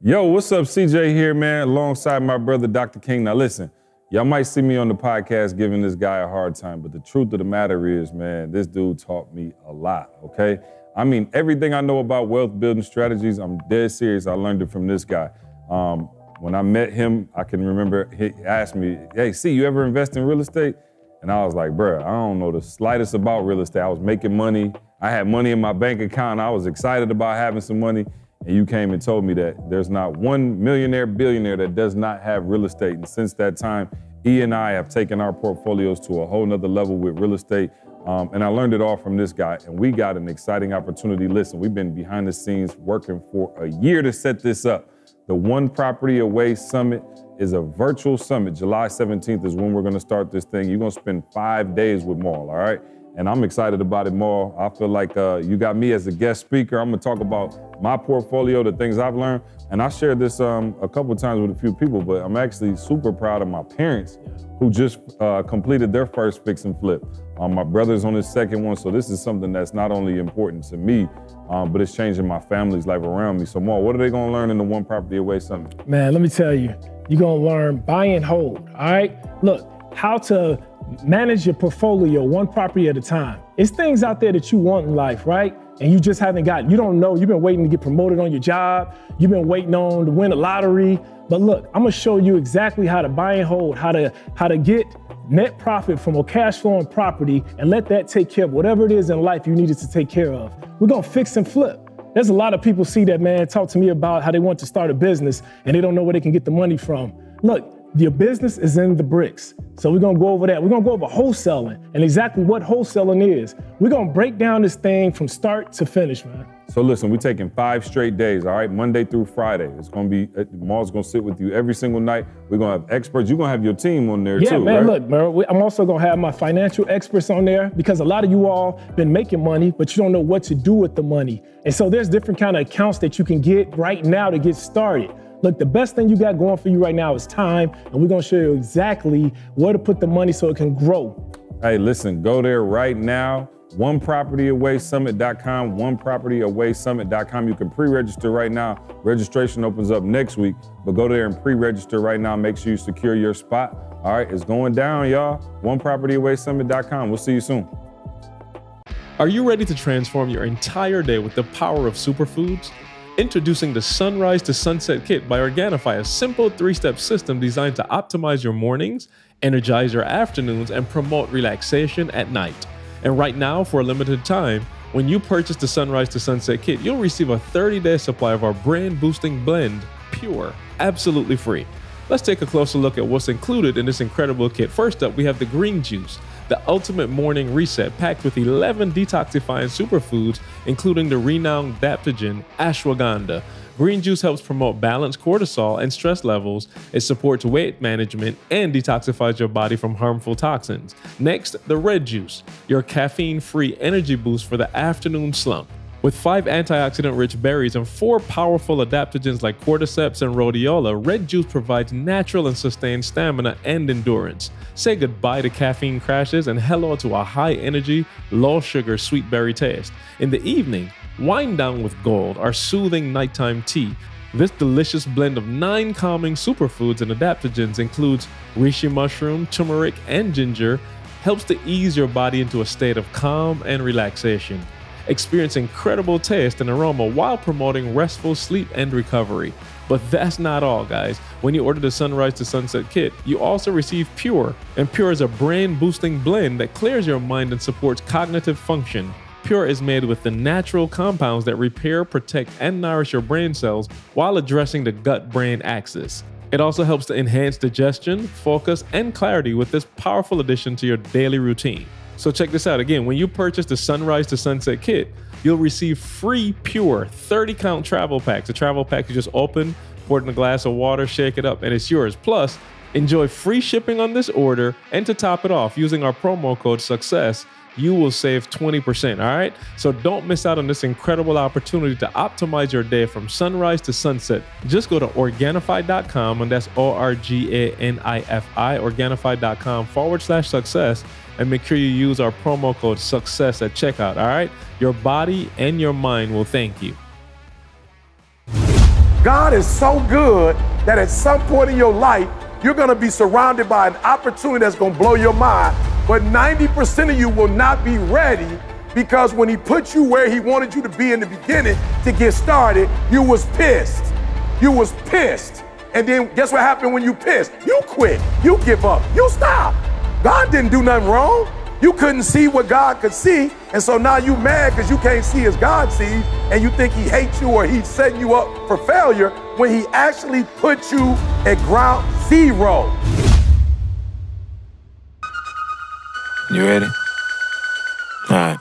Yo, what's up? CJ here, man, alongside my brother, Dr. King. Now listen, y'all might see me on the podcast giving this guy a hard time, but the truth of the matter is, man, this dude taught me a lot, okay? I mean, everything I know about wealth building strategies, I'm dead serious. I learned it from this guy. When I met him, I can remember he asked me, hey, C, you ever invest in real estate? And I was like, bruh, I don't know the slightest about real estate. I was making money. I had money in my bank account. I was excited about having some money. And you came and told me that there's not one millionaire, billionaire that does not have real estate. And since that time, E and I have taken our portfolios to a whole nother level with real estate. And I learned it all from this guy. And we got an exciting opportunity. Listen, we've been behind the scenes working for a year to set this up. The One Property Away Summit is a virtual summit. July 17th is when we're gonna start this thing. You're gonna spend 5 days with Maul, all right? And I'm excited about it, Maul. I feel like you got me as a guest speaker. I'm gonna talk about my portfolio, the things I've learned. And I shared this a couple of times with a few people, but I'm actually super proud of my parents who just completed their first fix and flip. My brother's on his second one, so this is something that's not only important to me, but it's changing my family's life around me. So Maul, what are they gonna learn in the One Property Away Summit? Man, let me tell you, you're gonna learn buy and hold, all right? Look, how to manage your portfolio one property at a time. It's things out there that you want in life, right? And you just haven't got, you don't know, you've been waiting to get promoted on your job, you've been waiting on to win a lottery. But look, I'm gonna show you exactly how to buy and hold, how to get net profit from a cash flowing property and let that take care of whatever it is in life you needed to take care of. We're gonna fix and flip. There's a lot of people see that, man, talk to me about how they want to start a business and they don't know where they can get the money from. Look, your business is in the bricks. So we're gonna go over that. We're gonna go over wholesaling and exactly what wholesaling is. We're gonna break down this thing from start to finish, man. So listen, we're taking 5 straight days, all right? Monday through Friday. It's gonna be, Maul's gonna sit with you every single night. We're gonna have experts. You're gonna have your team on there too, Yeah, man, right? look, man, I'm also gonna have my financial experts on there because a lot of you all been making money, but you don't know what to do with the money. And so there's different kind of accounts that you can get right now to get started. Look, the best thing you got going for you right now is time, and we're gonna show you exactly where to put the money so it can grow. Hey, listen, go there right now, onepropertyawaysummit.com, onepropertyawaysummit.com. You can pre-register right now. Registration opens up next week, but go there and pre-register right now. Make sure you secure your spot. All right, it's going down, y'all. onepropertyawaysummit.com. We'll see you soon. Are you ready to transform your entire day with the power of superfoods? Introducing the Sunrise to Sunset Kit by Organifi, a simple 3-step system designed to optimize your mornings, energize your afternoons, and promote relaxation at night. And right now, for a limited time, when you purchase the Sunrise to Sunset Kit, you'll receive a 30-day supply of our brain-boosting blend, Pure, absolutely free. Let's take a closer look at what's included in this incredible kit. First up, we have the green juice, the ultimate morning reset packed with 11 detoxifying superfoods, including the renowned adaptogen ashwagandha. Green juice helps promote balanced cortisol and stress levels. It supports weight management and detoxifies your body from harmful toxins. Next, the red juice, your caffeine-free energy boost for the afternoon slump. With 5 antioxidant-rich berries and 4 powerful adaptogens like cordyceps and rhodiola, red juice provides natural and sustained stamina and endurance. Say goodbye to caffeine crashes and hello to a high-energy, low-sugar sweet berry taste. In the evening, wind down with gold, our soothing nighttime tea. This delicious blend of 9 calming superfoods and adaptogens includes reishi mushroom, turmeric, and ginger, helps to ease your body into a state of calm and relaxation. Experience incredible taste and aroma while promoting restful sleep and recovery. But that's not all, guys. When you order the Sunrise to Sunset Kit, you also receive Pure. And Pure is a brain-boosting blend that clears your mind and supports cognitive function. Pure is made with the natural compounds that repair, protect, and nourish your brain cells while addressing the gut-brain axis. It also helps to enhance digestion, focus, and clarity with this powerful addition to your daily routine. So check this out. Again, when you purchase the Sunrise to Sunset Kit, you'll receive free Pure 30-count travel packs. The travel pack you just open, pour it in a glass of water, shake it up, and it's yours. Plus, enjoy free shipping on this order, and to top it off, using our promo code SUCCESS, you will save 20%, all right? So don't miss out on this incredible opportunity to optimize your day from sunrise to sunset. Just go to Organifi.com, and that's ORGANIFI, Organifi.com/success, and make sure you use our promo code SUCCESS at checkout, all right? Your body and your mind will thank you. God is so good that at some point in your life, you're gonna be surrounded by an opportunity that's gonna blow your mind, but 90% of you will not be ready because when he put you where he wanted you to be in the beginning to get started, you was pissed. You was pissed. And then guess what happened when you pissed? You quit, you give up, you stop. God didn't do nothing wrong. You couldn't see what God could see, and so now you mad because you can't see as God sees, and you think he hates you or he's setting you up for failure when he actually put you at ground zero. You ready? All right.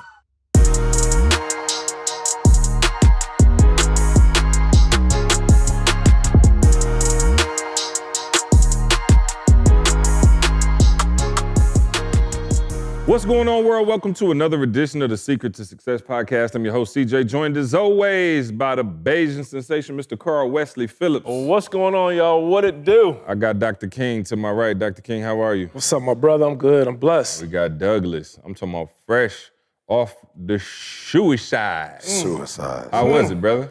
What's going on, world? Welcome to another edition of the Secret to Success podcast. I'm your host, CJ, joined as always by the Bayesian sensation, Mr. Carl Wesley Phillips. What's going on, y'all? What it do? I got Dr. King to my right. Dr. King, how are you? What's up, my brother? I'm good. I'm blessed. We got Douglas. I'm talking about fresh off the suicide. Suicide. How was it, brother?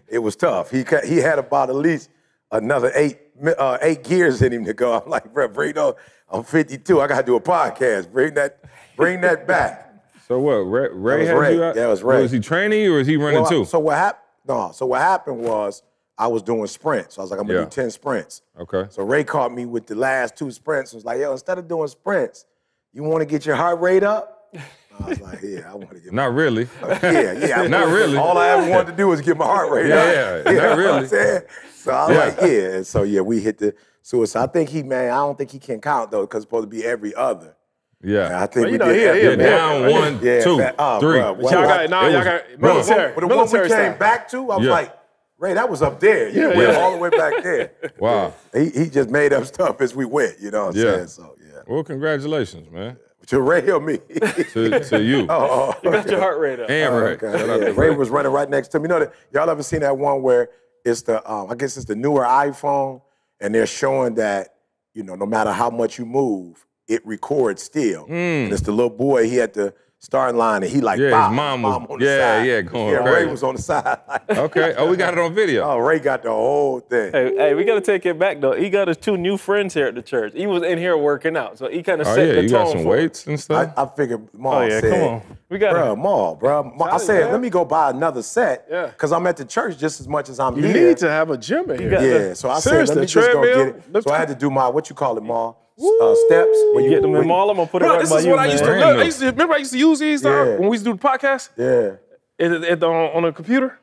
It was tough. He had about at least another eight gears in him to go. I'm like, bro, bring those. I'm 52. I got to do a podcast. Bring that back. So what? Ray had Ray. you out? That was Ray. Was he training you or is he running too? So what happened? No. So what happened was I was doing sprints. So I was like, I'm gonna do 10 sprints. Okay. So Ray caught me with the last 2 sprints. And was like, yo, instead of doing sprints, you want to get your heart rate up? I was like, yeah, I want to get. Not really. Yeah. Not really. All I ever wanted to do was get my heart rate up. Yeah, You not know really. what I'm saying? So I was like, yeah. And so we hit the suicide. I think I don't think he can count though, because it's supposed to be every other. Yeah. And I think we you know, did he every down other. 1, 2, 3. Bro, Y'all got military. But the one we military came style. back to, I was Yeah. like, Ray, that was up there. You went all the way back there. Wow. He just made up stuff as we went, you know what I'm saying? So, yeah. Well, congratulations, man. To Ray or me? To you. You got your heart rate up. And Ray. Okay, Shout out yeah. to Ray was running right next to me. You know, y'all ever seen that one where it's the, I guess it's the newer iPhone, and they're showing that, you know, no matter how much you move, it records still. And it's the little boy, he had the starting line, and he like, Yeah, bop, his mom mom was- on the yeah, side. yeah, going Ray crazy. was on the side. Like, Okay. Oh, we got it on video. oh, Ray got the whole thing. Hey, we got to take it back, though. He got his 2 new friends here at the church. He was in here working out, so he kind of Oh, set yeah, the you tone got some for weights and stuff? I figured Maul Oh, yeah, said, come on. We got bro. I said, man. let me go buy another set Yeah. because I'm at the church just as much as I'm You here. need to have a gym in here. Yeah, so I said, Seriously, let me just go treadmill, get it. lift So I had to do my, what you call it, Maul? Steps. When You get them in mall, I'm going to put it right This by is you, what I used to man. man. look. Remember I used to use these Yeah. when we used to do the podcast Yeah. on the computer?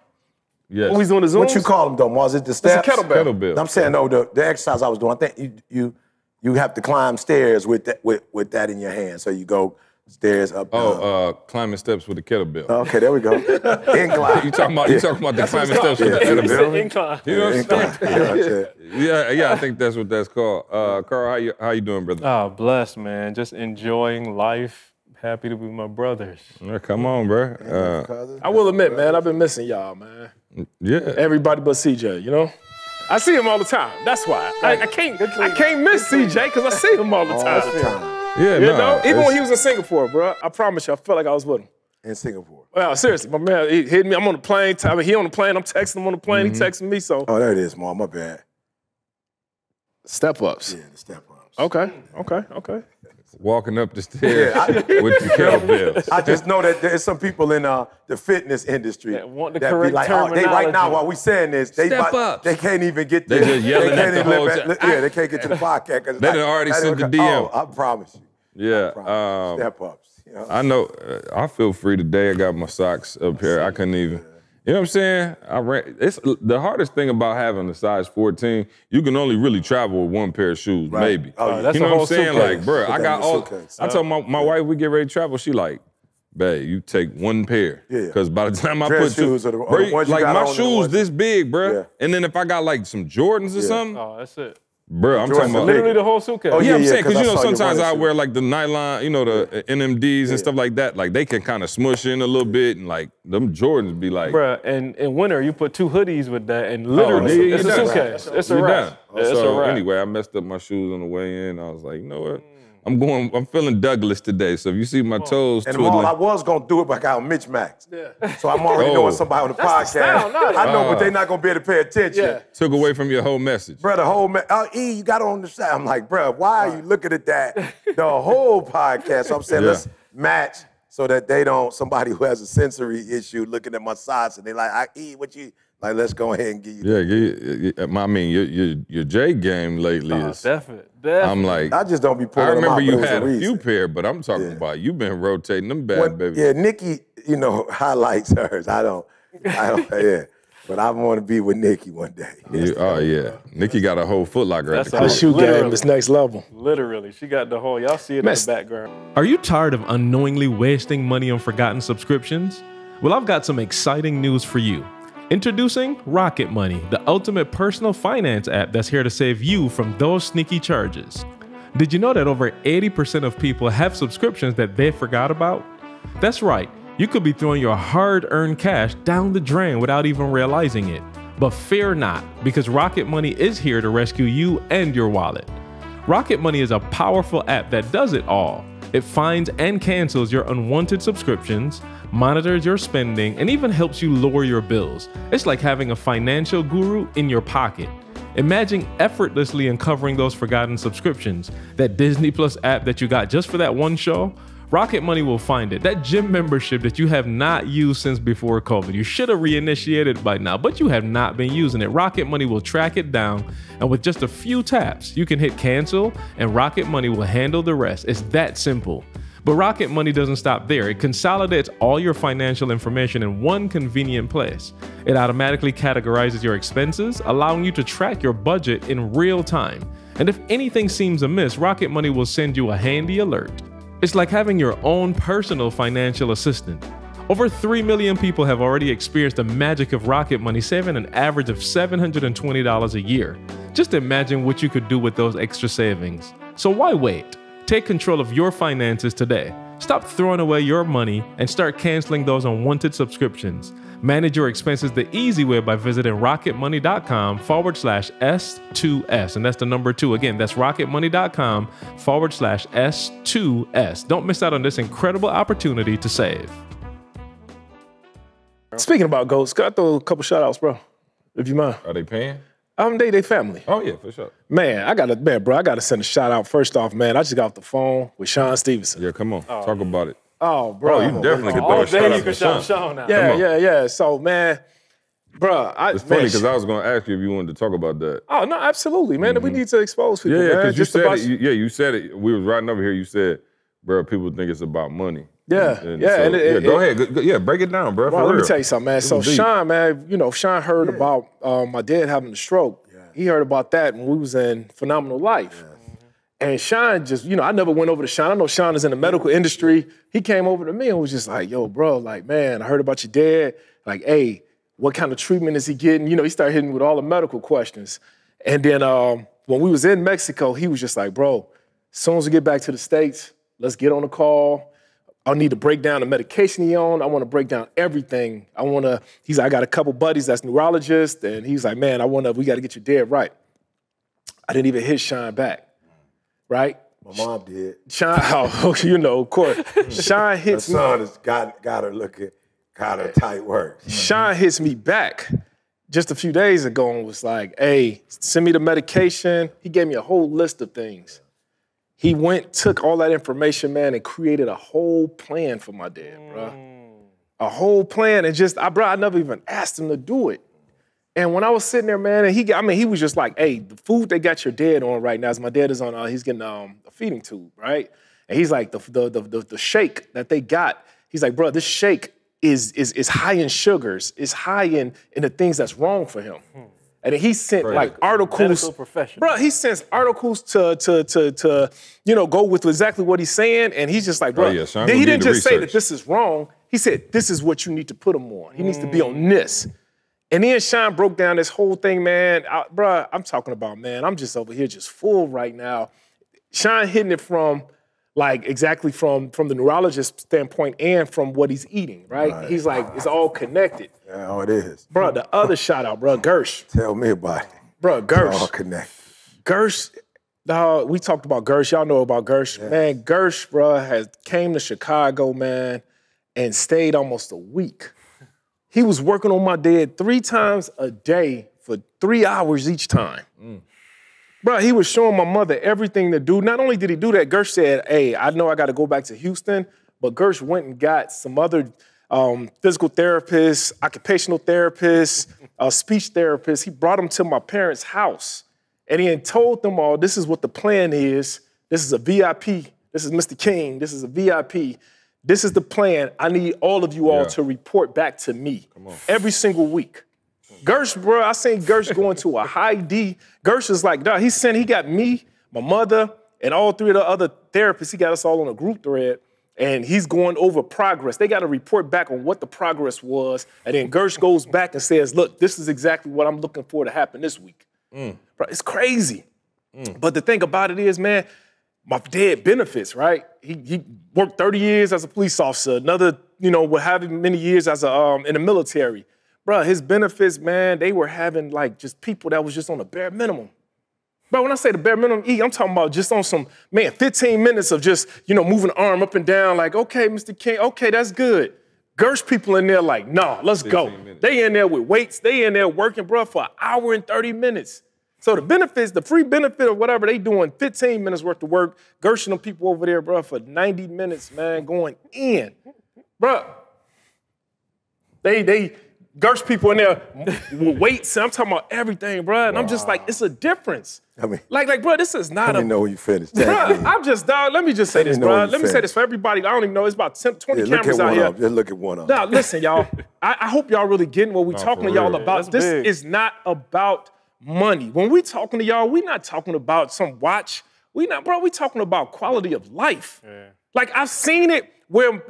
Yes. When we was doing the Zooms? What you call them, though, Maul? Is it the steps? kettlebell. Kettlebell. I'm saying, no, the exercise I was doing, I think you have to climb stairs with that in your hand. So you go stairs up, down. Climbing steps with a kettlebell. Okay, there we go. Incline. You talking about the climbing steps with the Yeah. kettlebell? Incline. You know what I'm Incline. saying? You know what I'm saying? Yeah, I think that's what that's called. Carl, how you doing, brother? Oh, blessed, man. Just enjoying life. Happy to be with my brothers. Yeah, come on, bro. I will admit, man, I've been missing y'all, man. Yeah. Everybody but CJ, you know? I see him all the time. That's why. I can't miss CJ because I see him all the All time. the time. Yeah, You nah, know? Even when it's- he was in Singapore, bro, I promise you, I felt like I was with him. In Singapore. Well, seriously, my man, he hit me. I'm on the plane. He on the plane. I'm texting him on the plane. He texting me. So Oh, there it is, Maul. My bad. step ups. Yeah, the step ups. Okay. walking up the stairs with the kettlebells. I just know that there's some people in the fitness industry That want the that be correct like, oh, they right now terminology. while we saying this, they Step up. they can't even get They there. just yelling can't at the even whole live time. Yeah, they can't get to the podcast. 'cause They done already sent the DM. Oh, I promise you. Yeah. Step ups. You know? I know. I feel free today. I got my socks up here. I couldn't even. You know what I'm saying? It's the hardest thing about having a size 14. You can only really travel with one pair of shoes, Right. maybe. Oh, yeah. That's You know a what I'm whole saying? suitcase. Like, bro, Put I that got in the all. suitcase. I told my wife we get ready to travel. She like, babe, you take one pair. Yeah. Because by the time I Dress put shoes are the bro, ones you like got my on and the shoes ones- this big, bro. Yeah. And then if I got like some Jordans or something, Oh, that's it. bro, I'm Jordans talking are about. Literally the whole suitcase. Oh, Yeah, I'm yeah, saying, 'cause because I you know, saw you sometimes running I shoes. wear like the nylon, you know, the NMDs and stuff like that. Like they can kind of smush in a little bit, and like them Jordans be like, Bruh, and in winter, you put 2 hoodies with that, and literally, yeah, it's a you're done. suitcase. It's a you're wrap. done. Yeah, it's a So wrap. anyway, I messed up my shoes on the way in. I was like, you know what? I'm feeling Douglas today. So if you see my toes And twiddling. I was going to do it, but I got mismatched. Yeah. So I'm already knowing somebody on the podcast. I know, but they're not going to be able to pay attention. Yeah. Took away from your whole message. Bro, the whole E, you got to understand. I'm like, bro, why are you looking at that the whole podcast? So I'm saying, let's match so that they don't, somebody who has a sensory issue looking at my sides and they like, what you, like, let's go ahead and give you. Yeah, I mean, your J game lately is. Definitely. I'm like, I just don't be pulling I remember them out, you but it had was a few reason. pair, but I'm talking about you've been rotating them bad, baby. Yeah, Nikki, highlights hers. I don't, yeah. But I want to be with Nikki one day. Oh, yeah. Nikki got a whole Foot Locker at the Her crib. shoe game is next level. Literally. She got the whole, y'all see it in the background. Are you tired of unknowingly wasting money on forgotten subscriptions? Well, I've got some exciting news for you. Introducing Rocket Money, the ultimate personal finance app that's here to save you from those sneaky charges. Did you know that over 80% of people have subscriptions that they forgot about? That's right, you could be throwing your hard-earned cash down the drain without even realizing it. But fear not, because Rocket Money is here to rescue you and your wallet. Rocket Money is a powerful app that does it all. It finds and cancels your unwanted subscriptions, monitors your spending, and even helps you lower your bills. It's like having a financial guru in your pocket. Imagine effortlessly uncovering those forgotten subscriptions. That Disney Plus app that you got just for that one show, Rocket Money will find it. That gym membership that you have not used since before COVID. You should have reinitiated by now, but you have not been using it. Rocket Money will track it down, and with just a few taps, you can hit cancel, and Rocket Money will handle the rest. It's that simple. But Rocket Money doesn't stop there. It consolidates all your financial information in one convenient place. It automatically categorizes your expenses, allowing you to track your budget in real time. And if anything seems amiss, Rocket Money will send you a handy alert. It's like having your own personal financial assistant. Over 3 million people have already experienced the magic of Rocket Money, saving an average of $720 a year. Just imagine what you could do with those extra savings. So why wait? Take control of your finances today. Stop throwing away your money and start canceling those unwanted subscriptions. Manage your expenses the easy way by visiting rocketmoney.com/S2S. And that's the number 2. Again, that's rocketmoney.com/S2S. Don't miss out on this incredible opportunity to save. Speaking about goats, got to throw a couple shout outs, bro, if you mind. Are they paying? They family. Oh, yeah, for sure. Man, I gotta send a shout out. First off, man, I just got off the phone with Sean Stevenson. Yeah, come on. Talk about it. Oh, bro. Oh, you definitely could throw a shout out to Sean. now. Yeah. So, man, bro, It's funny because I was going to ask you if you wanted to talk about that. Oh, no, absolutely, man. We need to expose people, Yeah, man. because you Just said about- it. You said it. We was riding over here. You said, bro, people think it's about money. Yeah, And yeah. so, and it- go ahead. Yeah, break it down, bro. Well, for let me real. tell you something, man. So deep. Sean, man, Sean heard about my dad having a stroke. He heard about that when we was in Phenomenal Life. And Sean just, I never went over to Sean. I know Sean is in the medical industry. He came over to me and was just like, yo, bro, like, man, I heard about your dad. Like, hey, what kind of treatment is he getting? He started hitting with all the medical questions. And then when we was in Mexico, he was just like, bro, as soon as we get back to the States, let's get on a call. I need to break down the medication he on. I want to break down everything. He's like, I got a couple buddies that's neurologists, and he's like, man, we got to get your dad right. I didn't even hit Sean back, right? My mom did. Sean, of course. Sean hits My me. son has got her looking, got her tight work. Sean hits me back just a few days ago and was like, hey, send me the medication. He gave me a whole list of things. He took all that information, man, and created a whole plan for my dad, bro. A whole plan, and I never even asked him to do it. And when I was sitting there, man, and he was just like, hey, the food they got your dad on right now is my dad is on, he's getting a feeding tube, right? And he's like, the shake that they got, he's like, bro, this shake is high in sugars, it's high in the things that's wrong for him. And then he sent articles. Medical professional. Bro, he sends articles to go with exactly what he's saying. And he's just like, bro, Sean he didn't just say research. that this is wrong. He said, this is what you need to put him on. He needs to be on this. And then Sean broke down this whole thing, man. Bro, I'm talking about, man, I'm just over here just full right now. Sean hitting it from exactly from the neurologist standpoint and from what he's eating, right? He's like, it's all connected. Yeah, oh, it is. Bro, the other shout out, bro, Gersh. Tell me about it. Bro, Gersh. All connected. Gersh, Dog, we talked about Gersh. Y'all know about Gersh. Yeah. Man, Gersh, bro, came to Chicago, man, and stayed almost a week. He was working on my dad 3 times a day for 3 hours each time. Bro, he was showing my mother everything to do. Not only did he do that, Gersh said, hey, I know I got to go back to Houston, but Gersh went and got some other physical therapists, occupational therapists, speech therapists. He brought them to my parents' house. And he had told them all, this is what the plan is. This is a VIP. This is Mr. King. This is a VIP. This is the plan. I need all of you all to report back to me every single week. Gersh, bro, I seen Gersh going to a high D. Gersh is like, dog, he got me, my mother, and all 3 of the other therapists. He got us all on a group thread, and he's going over progress. They got to report back on what the progress was, and then Gersh goes back and says, look, this is exactly what I'm looking for to happen this week. Bro, it's crazy. But the thing about it is, man, my dad benefits, right? He worked 30 years as a police officer, another, what have you, many years as in the military. Bro, his benefits, man, they were having like just people that was just on the bare minimum. Bro, when I say the bare minimum, I'm talking about just on some, 15 minutes of just, moving the arm up and down like, okay, Mr. King, okay, that's good. Gersh people in there like, nah, let's go. Minutes. They in there with weights. They in there working, bro, for an hour and 30 minutes. So the benefits, the free benefit of whatever, they doing 15 minutes worth of work. Gersh and them people over there, bro, for 90 minutes, man, going in. Bro, Gersh people in there with weights. I'm talking about everything, bro. And I'm just like, it's a difference. I mean, like, bro, this is not let me know when you finish. Bro, I'm just, dog, let me just say this, bro. Let me say this for everybody. I don't even know. It's about 20 cameras out here. Just look at one of them. Now, listen, y'all. I hope y'all really getting what we talking to y'all about. This is not about money. When we talking to y'all, we not talking about some watch. We talking about quality of life. Yeah. Like, I've seen it where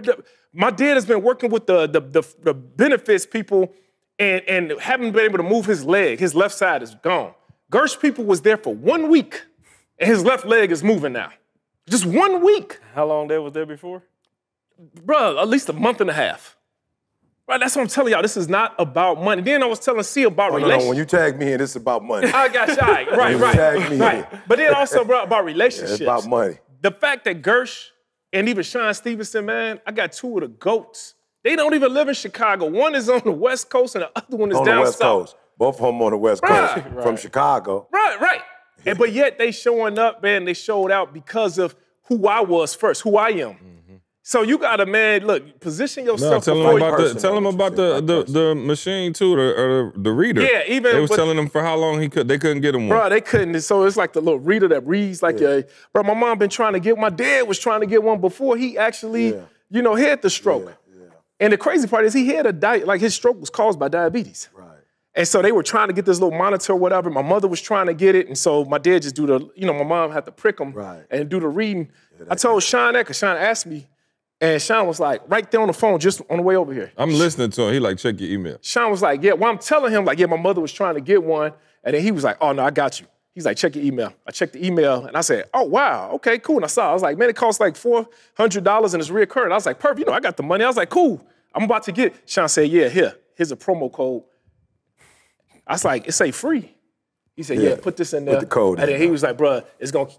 my dad has been working with the benefits people and haven't been able to move his leg. His left side is gone. Gersh people was there for 1 week, and his left leg is moving now. Just 1 week. How long they was there before? Bro, at least a month and a half. Right, that's what I'm telling y'all. This is not about money. Then I was telling C about relationships. No, when you tag me in, it's about money. I got you. Right. But then also, bro, about relationships. Yeah, it's about money. The fact that Gersh and even Sean Stevenson, man, I got 2 of the GOATs. They don't even live in Chicago. One is on the West Coast and the other one is down south. On the West Coast. Both of them on the West Coast from Chicago. Right. But yet they showing up, man, they showed out because of who I was first, who I am. So you gotta, man, look, position yourself. Tell them about the machine too, the reader. Yeah, even they was telling them for how long they couldn't get him one. Bro, they couldn't. So it's like the little reader that reads like bro. My mom been trying to get. My dad was trying to get one before he actually, had the stroke. And the crazy part is he had his stroke was caused by diabetes. Right. And so they were trying to get this little monitor or whatever. My mother was trying to get it, and so my dad just do my mom had to prick him and do the reading. I told Sean that because Sean asked me. And Sean was like, right there on the phone, just on the way over here. I'm listening to him. He like, check your email. Sean was like, well, I'm telling him, like, my mother was trying to get one. And then he was like, oh, no, I got you. He's like, check your email. I checked the email, and I said, oh, wow, okay, cool. And I was like, man, it costs like $400 and it's reoccurring. I was like, perfect, I got the money. I was like, cool, I'm about to get it. Sean said, yeah, here's a promo code. I was like, it say free. He said, yeah, put this in there. Put the code and then he was like, bro, it's going to...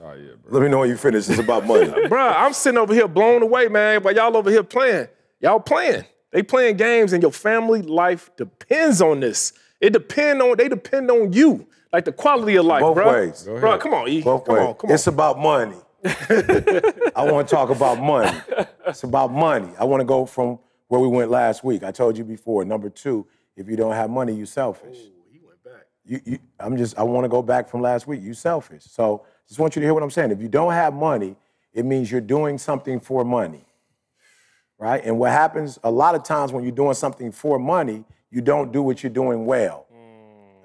Oh, yeah, bro. Let me know when you finish. It's about money. Bro, I'm sitting over here blown away, man, while y'all over here playing. Y'all playing. They playing games, and your family life depends on this. They depend on you. Like the quality of life, Both bro. ways. Bro, come on, E. Both ways. Come on. It's about money. I want to talk about money. It's about money. I want to go from where we went last week. I told you before, number 2, if you don't have money, you selfish. Oh, he went back. I want to go back from last week. You selfish. So just want you to hear what I'm saying. If you don't have money, it means you're doing something for money, right? And what happens a lot of times when you're doing something for money, you don't do what you're doing well.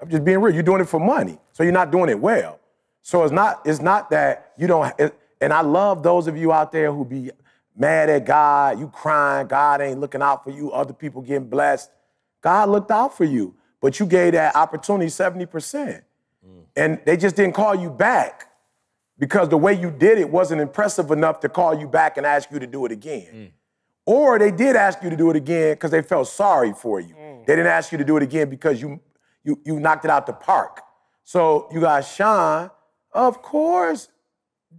I'm just being real. You're doing it for money, so you're not doing it well. So it's not that you don't. And I love those of you out there who be mad at God, you crying, God ain't looking out for you, other people getting blessed. God looked out for you, but you gave that opportunity 70%. And they just didn't call you back because the way you did it wasn't impressive enough to call you back and ask you to do it again. Or they did ask you to do it again because they felt sorry for you. They didn't ask you to do it again because you knocked it out the park. So you got Sean, Of course,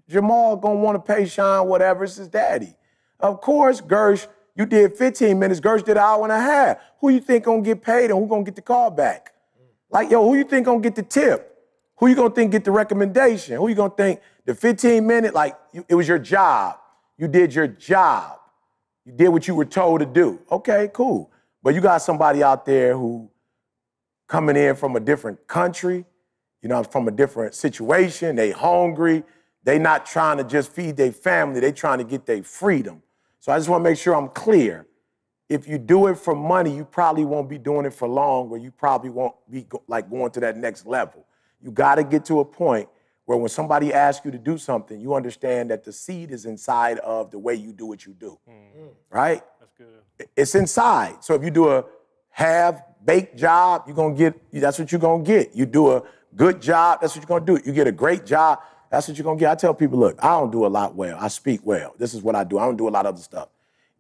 Jamal gonna want to pay Sean whatever, it's his daddy. Of course, Gersh, you did 15 minutes, Gersh did an hour and a half. Who you think gonna get paid and who gonna get the call back? Like, yo, who you think gonna get the tip? Who you gonna think get the recommendation? Who you gonna think the 15-minute, like, it was your job. You did your job. You did what you were told to do. Okay, cool. But you got somebody out there who coming in from a different country, you know, from a different situation, they hungry, they not trying to just feed their family, they trying to get their freedom. So I just wanna make sure I'm clear. If you do it for money, you probably won't be doing it for long, or you probably won't be going to that next level. You gotta get to a point where when somebody asks you to do something, you understand that the seed is inside of the way you do what you do, right? That's good. It's inside. So if you do a half-baked job, that's what you're gonna get. You do a good job, that's what you're gonna do. You get a great job, that's what you're gonna get. I tell people, look, I don't do a lot well. I speak well. This is what I do. I don't do a lot of other stuff.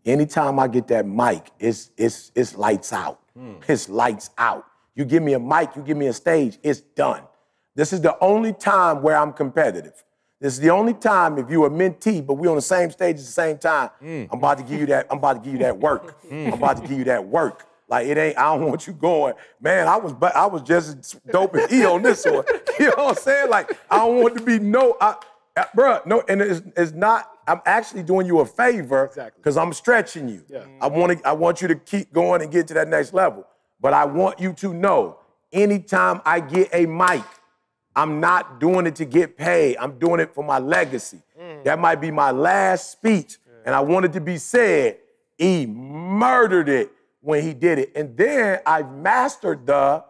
Anytime I get that mic, it's lights out. It's lights out. You give me a mic, you give me a stage, it's done. This is the only time where I'm competitive. This is the only time if you're a mentee, but we're on the same stage at the same time, I'm about to give you that, I'm about to give you that work. I'm about to give you that work. Like, it ain't, I don't want you going, man, I was just as dope as E on this one. You know what I'm saying? Like, I don't want to be bruh, no, and it's not, I'm actually doing you a favor because I'm stretching you. Yeah. I want you to keep going and get to that next level. But I want you to know, anytime I get a mic, I'm not doing it to get paid. I'm doing it for my legacy. That might be my last speech, and I want it to be said. He murdered it when he did it. And then I mastered don't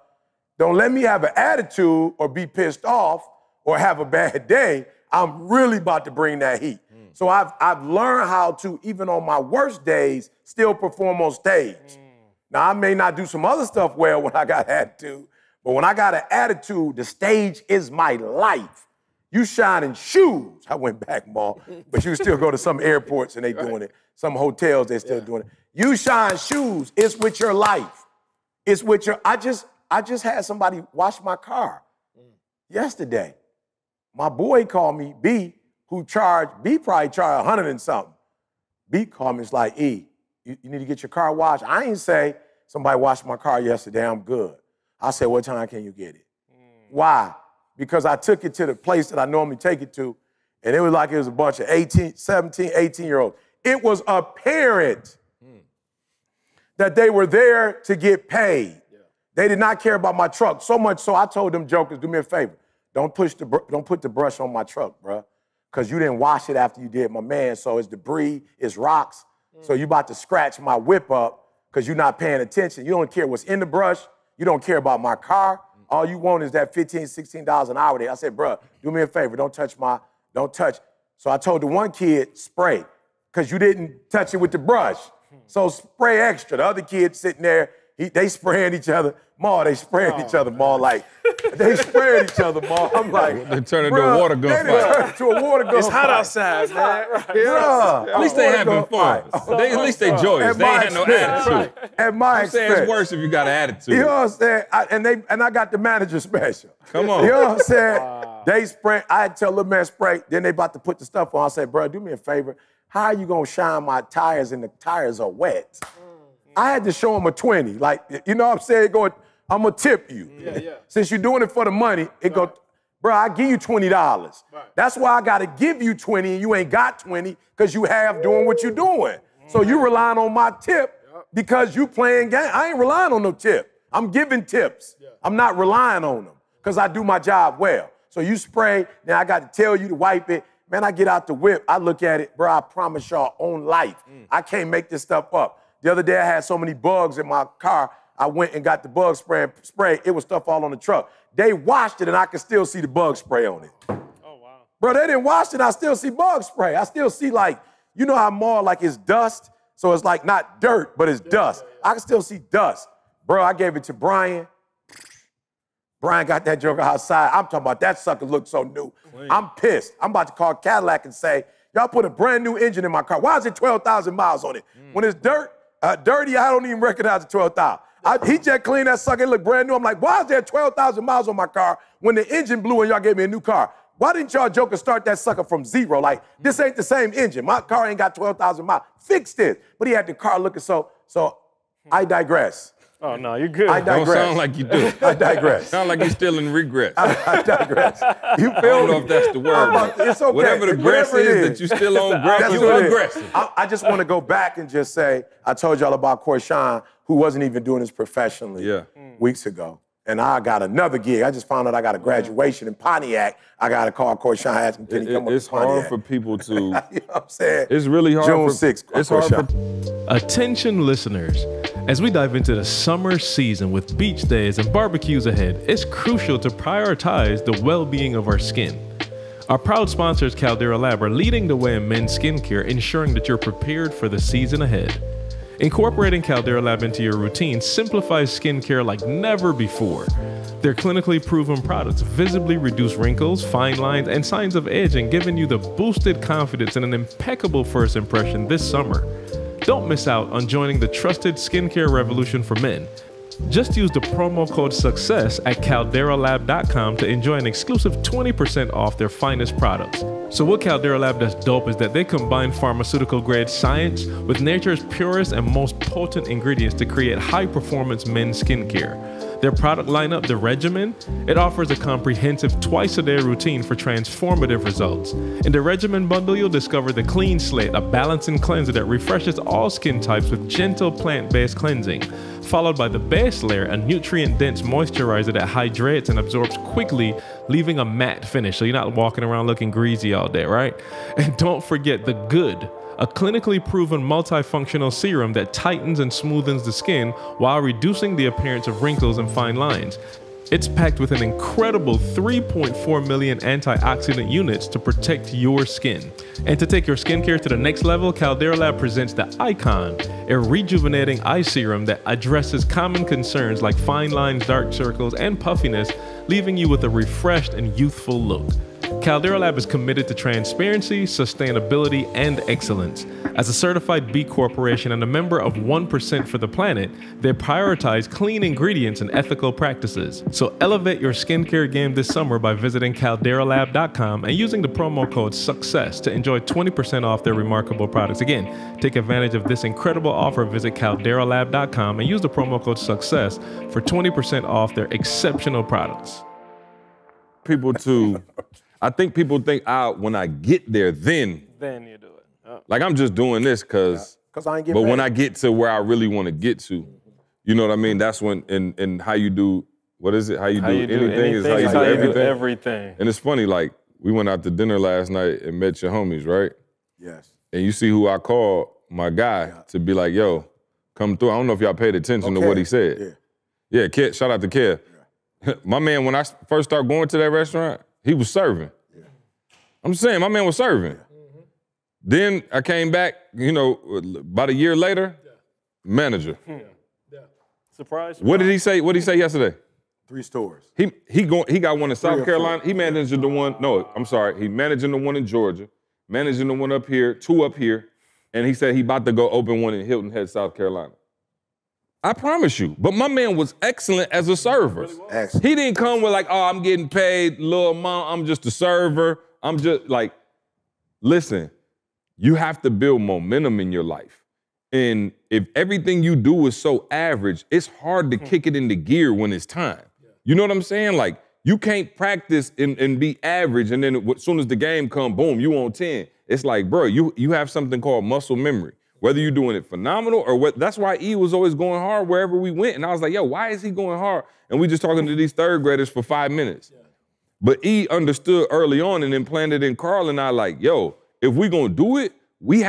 let me have an attitude or be pissed off or have a bad day. I'm really about to bring that heat. So I've learned how to, even on my worst days, still perform on stage. Now, I may not do some other stuff well when I got attitude, but when I got an attitude, the stage is my life. You shining shoes. I went back, Ma, but you still go to some airports and they doing it. Some hotels, they still doing it. You shine shoes. It's with your life. It's with your, I just had somebody wash my car yesterday. My boy called me, B, who probably charged 100 and something. B called me, it's like, E, you need to get your car washed. I ain't say, somebody washed my car yesterday, I'm good. I said, what time can you get it? Why? Because I took it to the place that I normally take it to, and it was like it was a bunch of 17, 18-year-olds. It was apparent that they were there to get paid. Yeah. They did not care about my truck, so much so I told them jokers, do me a favor, don't put the brush on my truck, bruh, because you didn't wash it after you did my man, so it's debris, it's rocks, so you about to scratch my whip up because you're not paying attention. You don't care what's in the brush. You don't care about my car. All you want is that $15, $16 an hour there. I said, bruh, do me a favor, don't touch. So I told the one kid, spray, because you didn't touch it with the brush. So spray extra. The other kid sitting there, they spraying each other. Ma, they spraying each other, Ma, like, they spraying each other, Ma. I'm like, they turn into a water gun fight. Turn into a water gun It's hot fight. outside, man. At least they having fun. At least they joyous. They ain't had no attitude. At my I'm saying expense. it's worse if you got an attitude. You know what I'm saying? And I got the manager special. Come on. You know what I'm saying? They spray. I had to tell the man spray. Then they about to put the stuff on. I said, bro, do me a favor. How are you gonna shine my tires and the tires are wet? I had to show him a 20. Like, you know what I'm saying? I'm gonna tip you. Since you're doing it for the money, bro, I give you $20. That's why I gotta give you 20 and you ain't got 20 because you have doing what you're doing. So you relying on my tip because you playing game. I ain't relying on no tip. I'm giving tips. I'm not relying on them because I do my job well. So you spray, then I got to tell you to wipe it. Man, I get out the whip, I look at it, bro, I promise y'all on life. I can't make this stuff up. The other day I had so many bugs in my car, I went and got the bug spray. It was stuff all on the truck. They washed it and I could still see the bug spray on it. Oh, wow. Bro, they didn't wash it, I still see bug spray. I still see like, you know how more like it's dust? So it's like not dirt, but it's dust. I can still see dust. Bro, I gave it to Brian. Brian got that joker outside. I'm talking about that sucker looked so new. Clean. I'm pissed. I'm about to call Cadillac and say, y'all put a brand new engine in my car. Why is it 12,000 miles on it? When it's dirty, I don't even recognize the 12,000. He just cleaned that sucker, it looked brand new. I'm like, why is there 12,000 miles on my car when the engine blew and y'all gave me a new car? Why didn't y'all jokers start that sucker from zero? Like, this ain't the same engine. My car ain't got 12,000 miles. Fix this. But he had the car looking so I digress. Oh, no, you're good. I digress. Don't sound like you do. I digress. Sound like you're still in regrets. I digress. You I feel don't know me? if that's the word. It's okay. Whatever the grass Whatever it is that you still on grass, That's you what it is. aggressive. I just want to go back and just say, I told y'all about Corshawn, who wasn't even doing this professionally weeks ago. And I got another gig. I just found out I got a graduation in Pontiac. I got to call Corshawn, ask him, can he come up It's to Pontiac? hard for people to. You know what I'm saying? It's really hard. June for, 6th, It's hard for. Attention listeners, as we dive into the summer season with beach days and barbecues ahead, it's crucial to prioritize the well-being of our skin. Our proud sponsors, Caldera Lab, are leading the way in men's skincare, ensuring that you're prepared for the season ahead. Incorporating Caldera Lab into your routine simplifies skincare like never before. Their clinically proven products visibly reduce wrinkles, fine lines, and signs of aging, giving you the boosted confidence and an impeccable first impression this summer. Don't miss out on joining the trusted skincare revolution for men. Just use the promo code SUCCESS at calderalab.com to enjoy an exclusive 20% off their finest products. So what Caldera Lab does dope is that they combine pharmaceutical-grade science with nature's purest and most potent ingredients to create high-performance men's skincare. Their product lineup, The Regimen, it offers a comprehensive twice-a-day routine for transformative results. In the Regimen bundle, you'll discover the Clean Slate, a balancing cleanser that refreshes all skin types with gentle plant-based cleansing, followed by the base layer, a nutrient-dense moisturizer that hydrates and absorbs quickly, leaving a matte finish, so you're not walking around looking greasy all day, right? And don't forget the Good, a clinically proven multifunctional serum that tightens and smoothens the skin while reducing the appearance of wrinkles and fine lines. It's packed with an incredible 3.4 million antioxidant units to protect your skin. And to take your skincare to the next level, Caldera Lab presents the Icon, a rejuvenating eye serum that addresses common concerns like fine lines, dark circles, and puffiness, leaving you with a refreshed and youthful look. Caldera Lab is committed to transparency, sustainability, and excellence. As a certified B Corporation and a member of 1% for the Planet, they prioritize clean ingredients and ethical practices. So elevate your skincare game this summer by visiting calderalab.com and using the promo code SUCCESS to enjoy 20% off their remarkable products. Again, take advantage of this incredible offer. Visit calderalab.com and use the promo code SUCCESS for 20% off their exceptional products. People to. I think people think, when I get there, then you do it. Oh. Like, I'm just doing this because I ain't getting but paid. when I get to where I really want to get to, you know what I mean? That's when, and how you do, what is it? How you do anything is how you do everything. And it's funny, like, we went out to dinner last night and met your homies, right? Yes. And you see who I called, my guy, to be like, yo, come through. I don't know if y'all paid attention to what he said. Yeah, Kev, shout out to Kev. Yeah. My man, when I first started going to that restaurant, he was serving. Yeah. I'm saying, my man was serving. Yeah. Then I came back, you know, about a year later, manager. Surprise. What did he say? What did he say yesterday? 3 stores. He got one in South Carolina. He managing the one. No, I'm sorry. He managing the one in Georgia, managing the one up here, 2 up here, and he said he about to go open one in Hilton Head, South Carolina. I promise you. But my man was excellent as a server. Excellent. He didn't come with like, oh, I'm getting paid little amount. I'm just a server. I'm just like, listen, you have to build momentum in your life. And if everything you do is so average, it's hard to kick it into gear when it's time. You know what I'm saying? Like, you can't practice and be average, and then as soon as the game come, boom, you on 10. It's like, bro, you have something called muscle memory. Whether you're doing it phenomenal or what, that's why E was always going hard wherever we went. And I was like, yo, why is he going hard? And we just talking to these 3rd graders for 5 minutes. Yeah. But E understood early on and implanted in Carl and I like, yo, if we gonna do it, we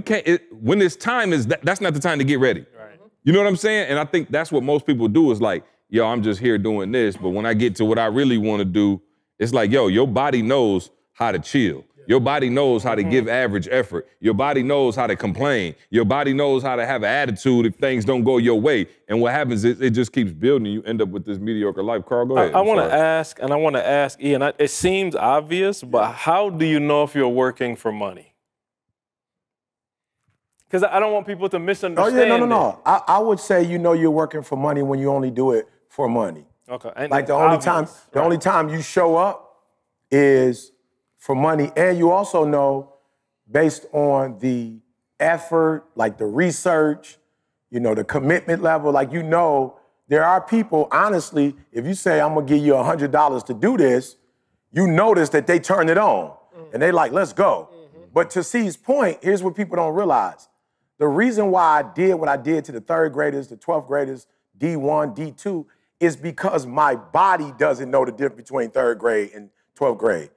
can't, when it's time, that's not the time to get ready. Right. You know what I'm saying? And I think that's what most people do is like, yo, I'm just here doing this. But when I get to what I really wanna do, it's like, yo, your body knows how to chill. Your body knows how to give average effort. Your body knows how to complain. Your body knows how to have an attitude if things don't go your way. And what happens is it just keeps building. You end up with this mediocre life. Carl, go ahead. I want to ask, Ian, it seems obvious, but how do you know if you're working for money? Because I don't want people to misunderstand. Oh, yeah, no. I would say you know you're working for money when you only do it for money. Okay. And like the only time you show up is for money, and you also know, based on the effort, like the research, you know, the commitment level, like you know, there are people, honestly, if you say, I'm gonna give you $100 to do this, you notice that they turn it on. And they like, let's go. But to C's point, here's what people don't realize. The reason why I did what I did to the 3rd graders, the 12th graders, D1, D2, is because my body doesn't know the difference between 3rd grade and 12th grade.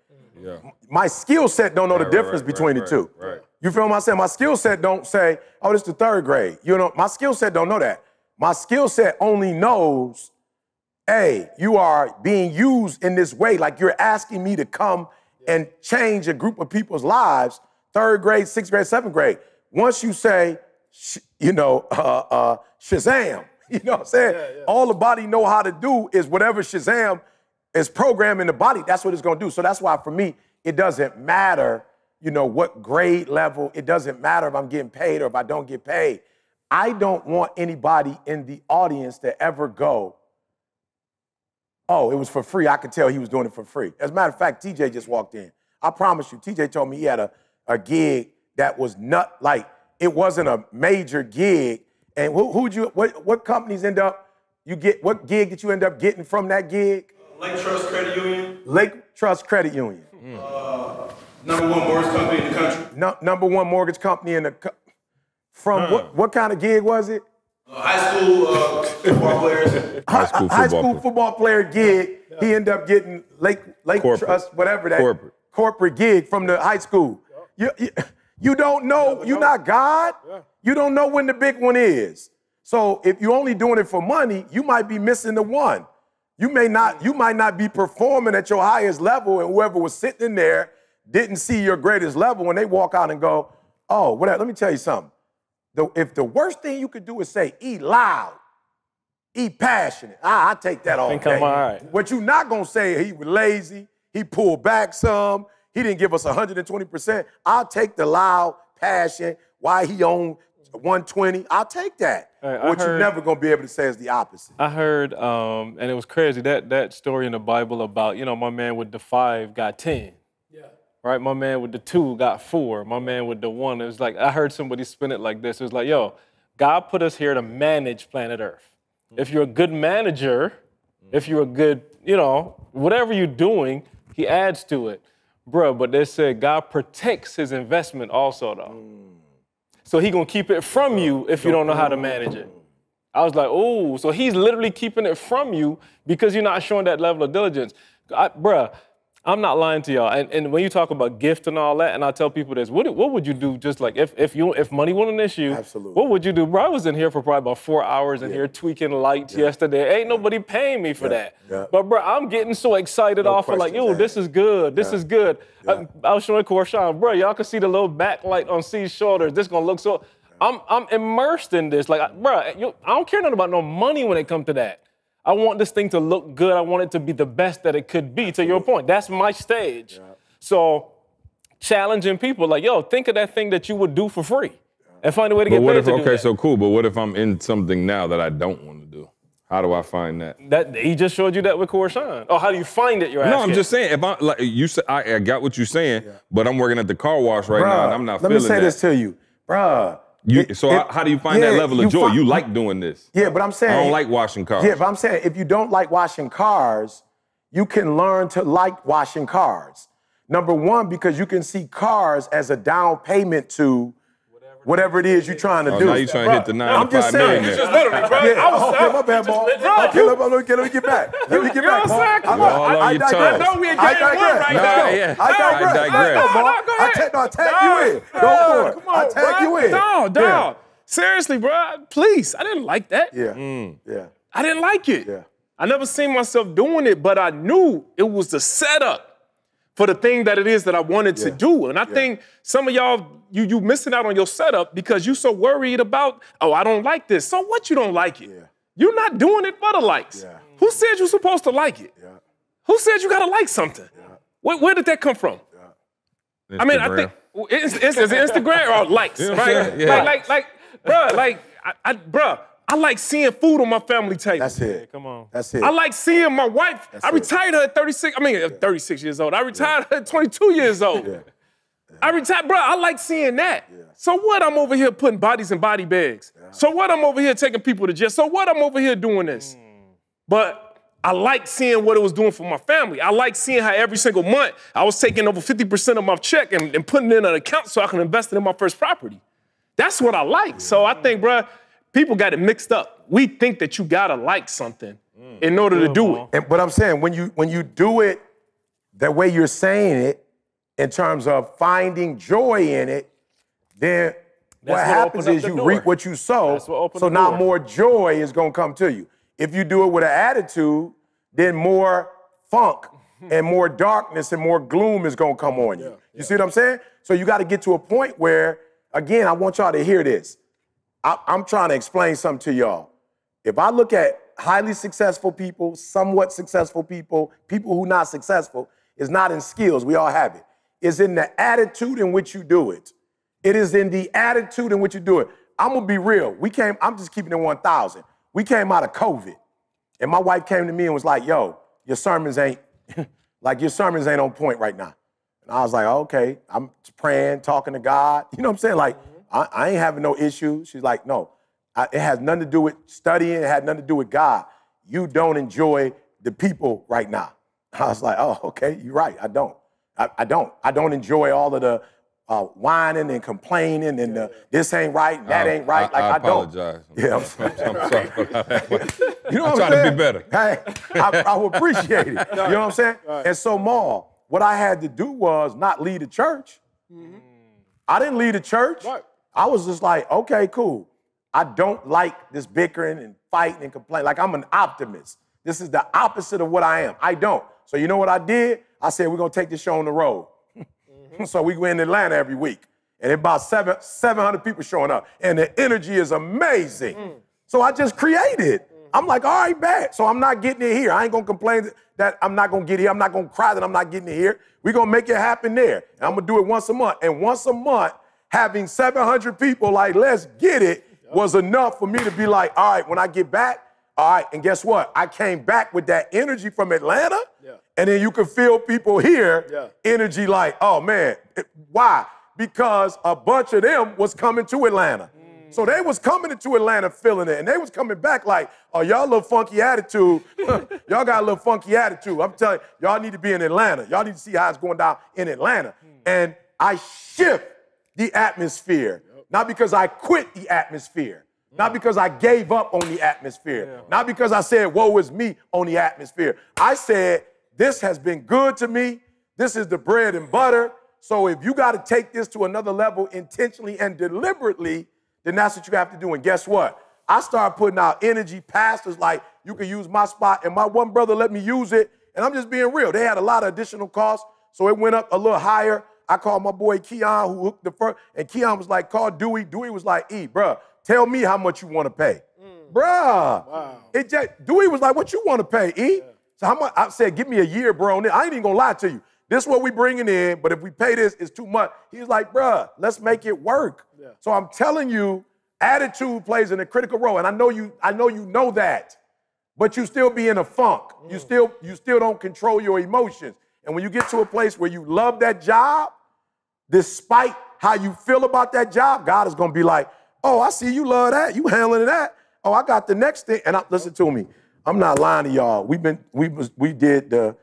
Yeah. My skill set don't know the difference between the two. Right. You feel what I'm saying? My skill set don't say, oh, this is the 3rd grade. You know, my skill set don't know that. My skill set only knows, hey, you are being used in this way, like you're asking me to come and change a group of people's lives, 3rd grade, 6th grade, 7th grade. Once you say, Shazam, you know what I'm saying? Yeah. All the body know how to do is whatever Shazam is programmed in the body, that's what it's gonna do. So that's why for me, it doesn't matter, you know, what grade level, it doesn't matter if I'm getting paid or if I don't get paid. I don't want anybody in the audience to ever go, oh, it was for free. I could tell he was doing it for free. As a matter of fact, TJ just walked in. I promise you, TJ told me he had a gig that was it wasn't a major gig. And what companies end up, what gig did you end up getting from that gig? Lake Trust Credit Union. Lake Trust Credit Union. #1 mortgage company in the country. #1 mortgage company in the country. From what kind of gig was it? High school football players. High school football player gig. Yeah. He ended up getting Lake Trust, whatever that corporate gig from the high school. You don't know. You're not God. Yeah. You don't know when the big one is. So if you're only doing it for money, you might be missing the one. You might not be performing at your highest level, and whoever was sitting in there didn't see your greatest level when they walk out and go, oh, whatever. Let me tell you something. If the worst thing you could do is say, eat loud, eat passionate, I take that all day. I'm all right. What you're not going to say, he was lazy, he pulled back some, he didn't give us 120%. I'll take the loud, passion, why he owned 120. I'll take that. Right, what you're never going to be able to say is the opposite. I heard, and it was crazy, that story in the Bible about, you know, my man with the 5 got 10. Yeah. Right? My man with the 2 got 4. My man with the 1, it was like, I heard somebody spin it like this. It was like, yo, God put us here to manage planet Earth. If you're a good manager, if you're a good, you know, whatever you're doing, he adds to it. Bruh, but they said God protects his investment also, though. So he gonna keep it from you if you don't know how to manage it. I was like, oh, so he's literally keeping it from you because you're not showing that level of diligence. Bruh, I'm not lying to y'all. And when you talk about gift and all that, and I tell people this, what would you do just like if money wasn't an issue? Absolutely. What would you do? Bro, I was in here for probably about 4 hours in here tweaking lights yesterday. Ain't nobody paying me for that. Yeah. But bro, I'm getting so excited off of like, yo, this is good. This is good. Yeah. I was showing Korshawn, bro, y'all can see the little backlight on C's shoulders. This gonna look so. I'm immersed in this. Like, bro, I don't care nothing about no money when it comes to that. I want this thing to look good. I want it to be the best that it could be, to your point. That's my stage. Yeah. So challenging people like, yo, think of that thing that you would do for free and find a way to get paid to do that. Okay, so cool, but what if I'm in something now that I don't want to do? How do I find that? He just showed you that with Korshawn. Oh, how do you find it, you're asking? No, I'm just saying, if I, like you said, I got what you're saying, but I'm working at the car wash right now and I'm not feeling that. Let me say this to you, bruh. How do you find that level of joy? You like doing this. Yeah, but I'm saying. I don't like washing cars. Yeah, but I'm saying if you don't like washing cars, you can learn to like washing cars. #1, because you can see cars as a down payment to whatever it is you're trying to do. Now you're trying to hit the 9 to 5 I'm just saying. You just literally, bro. Yeah, my bad, ball. Okay, let me get back. Let me get back. I digress. I know we ain't getting one right now. I digress. I tag you in. Go for it. I tag you in. Dog. Seriously, bro. Please. I didn't like that. Yeah. I didn't like it. Yeah. I never seen myself doing it, but I knew it was the setup for the thing that it is that I wanted to do. And I think some of y'all, you missing out on your setup because you so worried about, oh, I don't like this. So what you don't like it? Yeah. You're not doing it for the likes. Yeah. Who said you're supposed to like it? Yeah. Who said you gotta like something? Yeah. Where did that come from? Yeah. I mean, I think it's Instagram or likes, right? Yeah. Like, bruh, I like seeing food on my family table. That's it. Yeah, come on. That's it. I like seeing my wife. I retired her at 36 years old. I retired her at 22 years old. Yeah. I retired, bro, I like seeing that. Yeah. So what, I'm over here putting bodies in body bags. Yeah. So what, I'm over here taking people to jail. So what, I'm over here doing this. But I like seeing what it was doing for my family. I like seeing how every single month I was taking over 50% of my check and putting it in an account so I can invest it in my first property. That's what I like. Yeah. So I think, bro, people got it mixed up. We think that you gotta like something in order to do it. But I'm saying, when you do it the way you're saying it, in terms of finding joy in it, then what happens is you reap what you sow. So now more joy is gonna come to you. If you do it with an attitude, then more funk and more darkness and more gloom is gonna come on you. You see what I'm saying? So you gotta get to a point where, again, I want y'all to hear this. I'm trying to explain something to y'all. If I look at highly successful people, somewhat successful people, people who not successful, it's not in skills, we all have it. It's in the attitude in which you do it. It is in the attitude in which you do it. I'm gonna be real. I'm just keeping it 1,000. We came out of COVID, and my wife came to me and was like, yo, your sermons ain't on point right now. And I was like, okay, I'm praying, talking to God. You know what I'm saying? Like, I ain't having no issues. She's like, no, it has nothing to do with studying. It had nothing to do with God. You don't enjoy the people right now. I was like, oh, okay, you're right, I don't. I don't enjoy all of the whining and complaining and this ain't right, and that ain't right. Like, I don't. Apologize. Yeah, I'm sorry for that. You know what I'm trying to be better. Hey, I will appreciate it. You know what I'm saying? Right. And so, Maul, what I had to do was not lead a church. I didn't lead a church. Right. I was just like, okay, cool. I don't like this bickering and fighting and complaining. Like, I'm an optimist. This is the opposite of what I am. I don't. So you know what I did? I said, we're going to take this show on the road. So we go in Atlanta every week. And about 700 people showing up. And the energy is amazing. So I just created. I'm like, all right, bad. So I'm not getting it here. I ain't going to complain that I'm not going to get here. I'm not going to cry that I'm not getting it here. We're going to make it happen there. And I'm going to do it once a month. And once a month, having 700 people like, let's get it, was enough for me to be like, all right, when I get back, all right, and guess what? I came back with that energy from Atlanta, and then you can feel people here, energy like, oh, man. Why? Because a bunch of them was coming to Atlanta. So they was coming into Atlanta feeling it, and they was coming back like, oh, y'all little funky attitude. Y'all got a little funky attitude. I'm telling you, y'all need to be in Atlanta. Y'all need to see how it's going down in Atlanta. And I shift the atmosphere, not because I quit the atmosphere. Not because I gave up on the atmosphere. Not because I said, woe is me on the atmosphere. I said, this has been good to me. This is the bread and butter. So if you got to take this to another level intentionally and deliberately, then that's what you have to do. And guess what? I started putting out energy pastors like, you can use my spot. And my one brother let me use it. And I'm just being real. They had a lot of additional costs. So it went up a little higher. I called my boy Keon, who hooked the first. And Keon was like, call Dewey. Dewey was like, bruh, tell me how much you want to pay. Bruh. Wow. Dewey was like, what you want to pay, E? Yeah. So how much? I said, give me a year, bro. I ain't even going to lie to you. This is what we bringing in, but if we pay this, it's too much. He was like, bruh, let's make it work. Yeah. So I'm telling you, attitude plays a critical role. And I know you know that, but you still be in a funk. You still don't control your emotions. And when you get to a place where you love that job, despite how you feel about that job, God is going to be like, oh, I see you love that. You handling that. Oh, I got the next thing. And listen to me. I'm not lying to y'all. We did the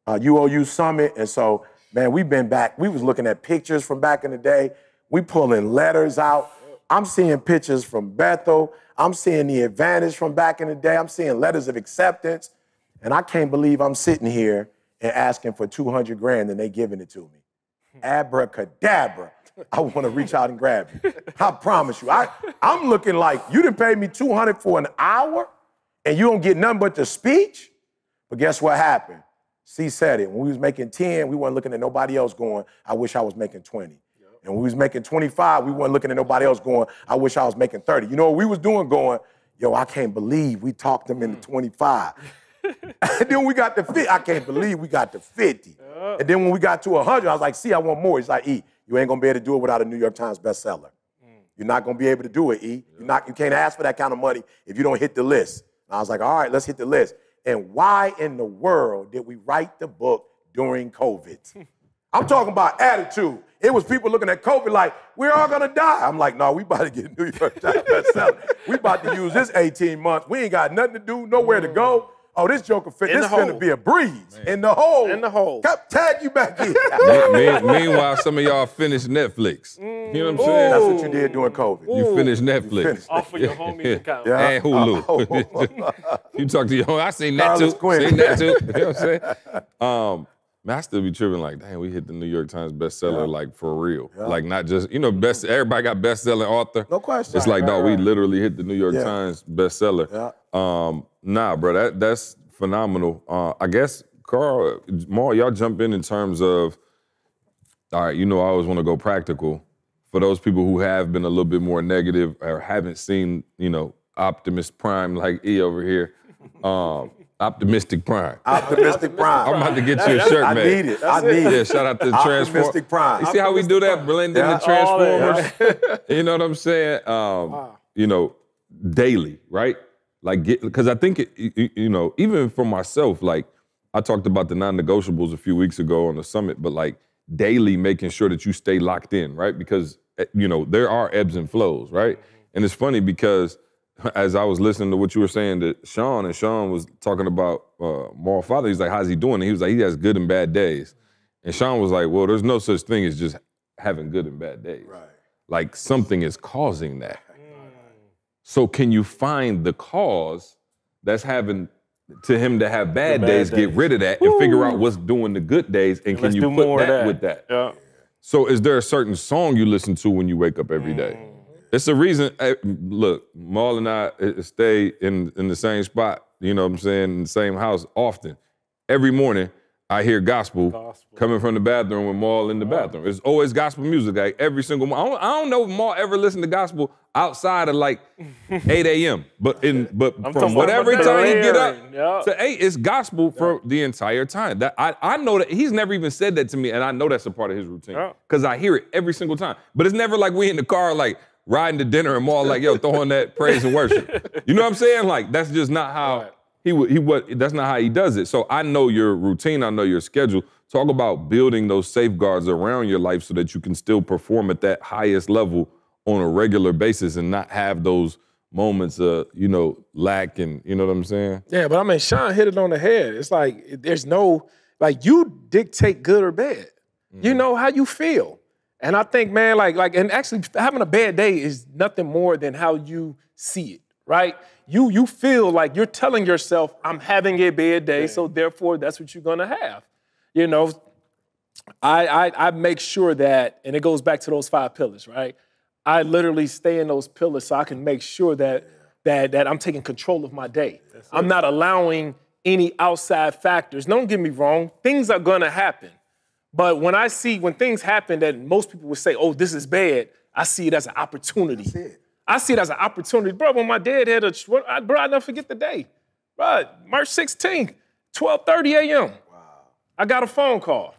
UOU summit. And so, man, we've been back. We was looking at pictures from back in the day. We pulling letters out. I'm seeing pictures from Bethel. I'm seeing the advantage from back in the day. I'm seeing letters of acceptance. And I can't believe I'm sitting here and asking for 200 grand and they giving it to me. Abracadabra. I want to reach out and grab you. I promise you. I'm looking like you done paid me 200 for an hour and you don't get nothing but the speech. But guess what happened? C said it. When we was making 10, we weren't looking at nobody else going, I wish I was making 20. And when we was making 25, we weren't looking at nobody else going, I wish I was making 30. You know what we was doing going, yo, I can't believe we talked them into 25. And then we got to 50. I can't believe we got to 50. And then when we got to 100, I was like, see, I want more. He's like, E, you ain't going to be able to do it without a New York Times bestseller. You're not going to be able to do it, E. You can't ask for that kind of money if you don't hit the list. And I was like, all right, let's hit the list. And why in the world did we write the book during COVID? I'm talking about attitude. It was people looking at COVID like, we're all gonna die. I'm like, no, we about to get New York Times bestseller. We about to use this 18 months. We ain't got nothing to do, nowhere to go. Oh, this joker this finna be a breeze. Man. In the hole. In the hole. Tag you back in. Meanwhile, some of y'all finised Netflix. You know what I'm saying? That's what you did during COVID. You finished Netflix. Off of your homie's account. Yeah. And Hulu. You talk to your home. I seen that too. Seen that too. You know what I'm saying? Man, I still be tripping like, dang, we hit the New York Times bestseller like for real. Like not just, everybody got best-selling author. No question. It's like, dog, we literally hit the New York Times bestseller. Nah, bro, that's phenomenal. I guess, Carl, Maul, y'all jump in terms of, all right, I always want to go practical. For those people who have been a little bit more negative or haven't seen, Optimus Prime like E over here, Optimistic Prime. Optimistic Prime. I'm about to get you a shirt, man. I need it. I need it. Yeah, shout out to the Transformers. Optimistic Prime. You see how we do that? Blend in the Transformers. You know what I'm saying? Daily, right? Like, because I think, even for myself, like, I talked about the non-negotiables a few weeks ago on the summit, but like, daily making sure that you stay locked in, right? Because, there are ebbs and flows, right? And it's funny because as I was listening to what you were saying to Sean, and Sean was talking about Moral Father, he's like, how's he doing? And he was like, he has good and bad days. And Sean was like, well, there's no such thing as just having good and bad days. Right. Like something is causing that. So can you find the cause that's having to him to have bad days, get rid of that, and figure out what's doing the good days, and can you put that with that? Yeah. So is there a certain song you listen to when you wake up every day? It's the reason, look, Maul and I stay in the same spot, you know what I'm saying, in the same house often. Every morning, I hear gospel coming from the bathroom with Maul in the bathroom. It's always gospel music, like every single morning. I don't know if Maul ever listened to gospel outside of like 8 a.m. But from whatever time he get up to 8, it's gospel for the entire time. That I know that he's never even said that to me, and I know that's a part of his routine because I hear it every single time. But it's never like we in the car like riding to dinner and Maul like, yo, throwing that praise and worship. You know what I'm saying? Like that's just not how that's not how he does it. So I know your routine, I know your schedule. Talk about building those safeguards around your life so that you can still perform at that highest level on a regular basis and not have those moments of, lack and, you know what I'm saying? Yeah, but I mean, Sean hit it on the head. It's like, there's no, like you dictate good or bad. You know how you feel. And I think, man, and actually having a bad day is nothing more than how you see it, right? You feel like you're telling yourself, I'm having a bad day, so therefore that's what you're gonna have. I make sure that, and it goes back to those 5 pillars, right? I literally stay in those pillars so I can make sure that I'm taking control of my day. I'm not allowing any outside factors. Don't get me wrong, things are gonna happen. But when things happen that most people would say, oh, this is bad, I see it as an opportunity. I see it as an opportunity. Bro, when my dad had I'll never forget the day. Bro, March 16th, 12:30 a.m. Wow. I got a phone call.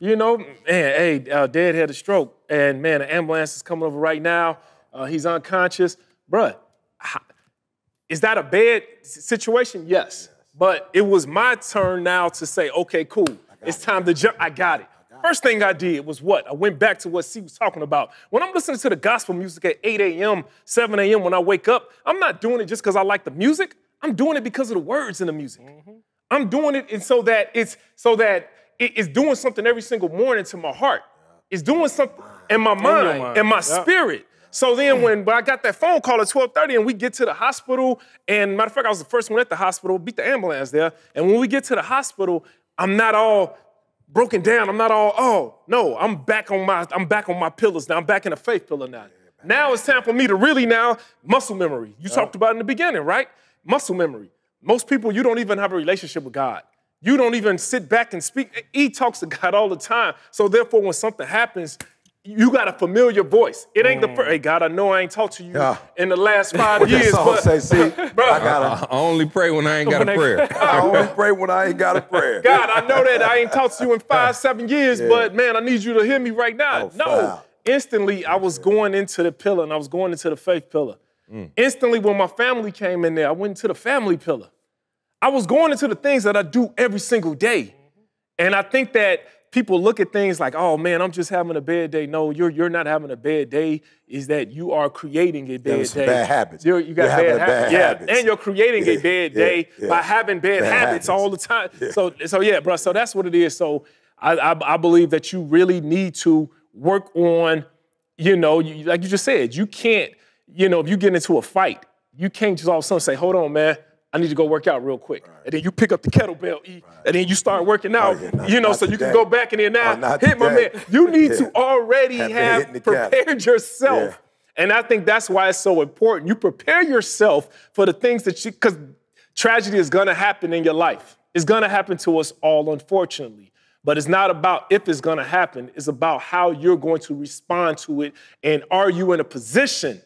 Man, hey, dad had a stroke. And man, the ambulance is coming over right now. He's unconscious. Bro, is that a bad situation? Yes. But it was my turn now to say, okay, cool. It's time to jump. I got it. First thing I did was what? I went back to what C was talking about. When I'm listening to the gospel music at 8 a.m., 7 a.m. when I wake up, I'm not doing it just because I like the music. I'm doing it because of the words in the music. I'm doing it so that it's doing something every single morning to my heart. It's doing something in my mind, in my spirit. So then when I got that phone call at 12:30 and we get to the hospital, and matter of fact, I was the first one at the hospital, beat the ambulance there. And when we get to the hospital, I'm not all broken down. I'm not all, oh, no, I'm back on my pillars now. I'm back in the faith pillar now. Now it's time for me to really muscle memory. You talked about in the beginning, right? Muscle memory. Most people, you don't even have a relationship with God. You don't even sit back and speak. He talks to God all the time. So therefore, when something happens, you got a familiar voice. It ain't the first. Hey, God, I know I ain't talked to you in the last 5 years. But I only pray when I ain't got a prayer. I only pray when I ain't got a prayer. God, I know that I ain't talked to you in 5, 7 years, but man, I need you to hear me right now. instantly I was going into the pillar and I was going into the faith pillar. Instantly when my family came in there, I went into the family pillar. I was going into the things that I do every single day. And I think that people look at things like, oh man, I'm just having a bad day. No, you're not having a bad day. Is that you are creating a bad day. Bad habits. You got bad habits. And you're creating a bad day by having bad habits all the time. So yeah, bro. So that's what it is. So I believe that you really need to work on, like you just said, you can't, if you get into a fight, you can't just all of a sudden say, hold on, man, I need to go work out real quick. Right. And then you pick up the kettlebell, and then you start working out, so you can go back in there now, hit my man. You need to already have prepared yourself. Yeah. And I think that's why it's so important. You prepare yourself for the things because tragedy is gonna happen in your life. It's gonna happen to us all, unfortunately. But it's not about if it's gonna happen, it's about how you're going to respond to it, and are you in a position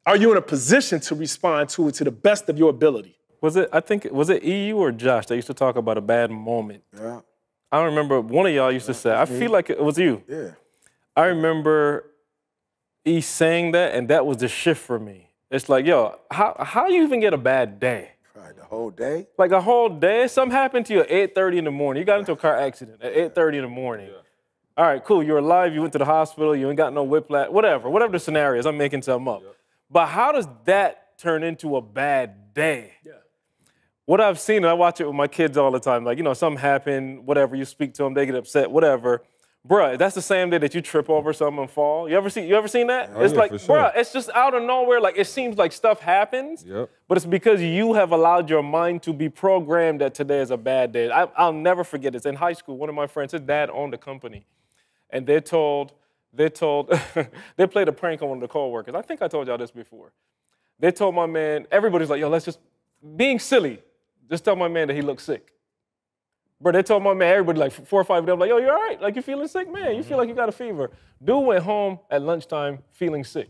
to respond to it to the best of your ability? Was it EU or Josh that used to talk about a bad moment? Yeah. I don't remember. One of y'all used to say, I feel like it was you. Yeah. I remember E saying that, and that was the shift for me. It's like, yo, how you even get a bad day? Right, the whole day? Like a whole day? Something happened to you at 8:30 in the morning. You got into a car accident at 8:30 in the morning. Yeah. All right, cool, you're alive, you went to the hospital, you ain't got no whiplash, whatever the scenario is, I'm making something up. Yep. But how does that turn into a bad day? Yeah. What I've seen, and I watch it with my kids all the time, like, something happened, whatever, you speak to them, they get upset, whatever. Bruh, that's the same day that you trip over something and fall. You ever seen that? Oh, it's like, bruh, it's just out of nowhere. Like, it seems like stuff happens, but it's because you have allowed your mind to be programmed that today is a bad day. I'll never forget this. In high school, one of my friends, his dad owned a company, and they played a prank on one of the coworkers. I think I told y'all this before. They told my man, everybody's like, yo, let's just, being silly, just tell my man that he looks sick. Bro, they told my man, everybody, like 4 or 5 of them, like, yo, you all right? Like, you feeling sick? Man, you feel like you got a fever. Dude went home at lunchtime feeling sick.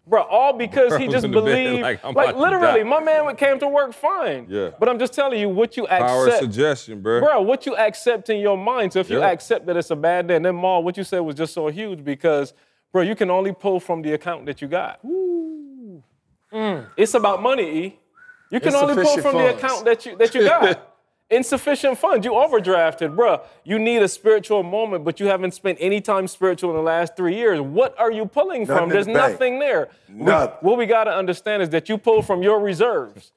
Bro, all because he just believed, like literally, my man came to work fine. Yeah. But I'm just telling you, what you accept. Power of suggestion, bro. Bro, what you accept in your mind. So if you accept that it's a bad day, and then Maul, what you said was just so huge because, bro, you can only pull from the account that you got. It's about money, E. You can only pull from the account that you got. Insufficient funds. You overdrafted, bro. You need a spiritual moment, but you haven't spent any time spiritual in the last 3 years. What are you pulling from? There's nothing there. What we got to understand is that you pull from your reserves.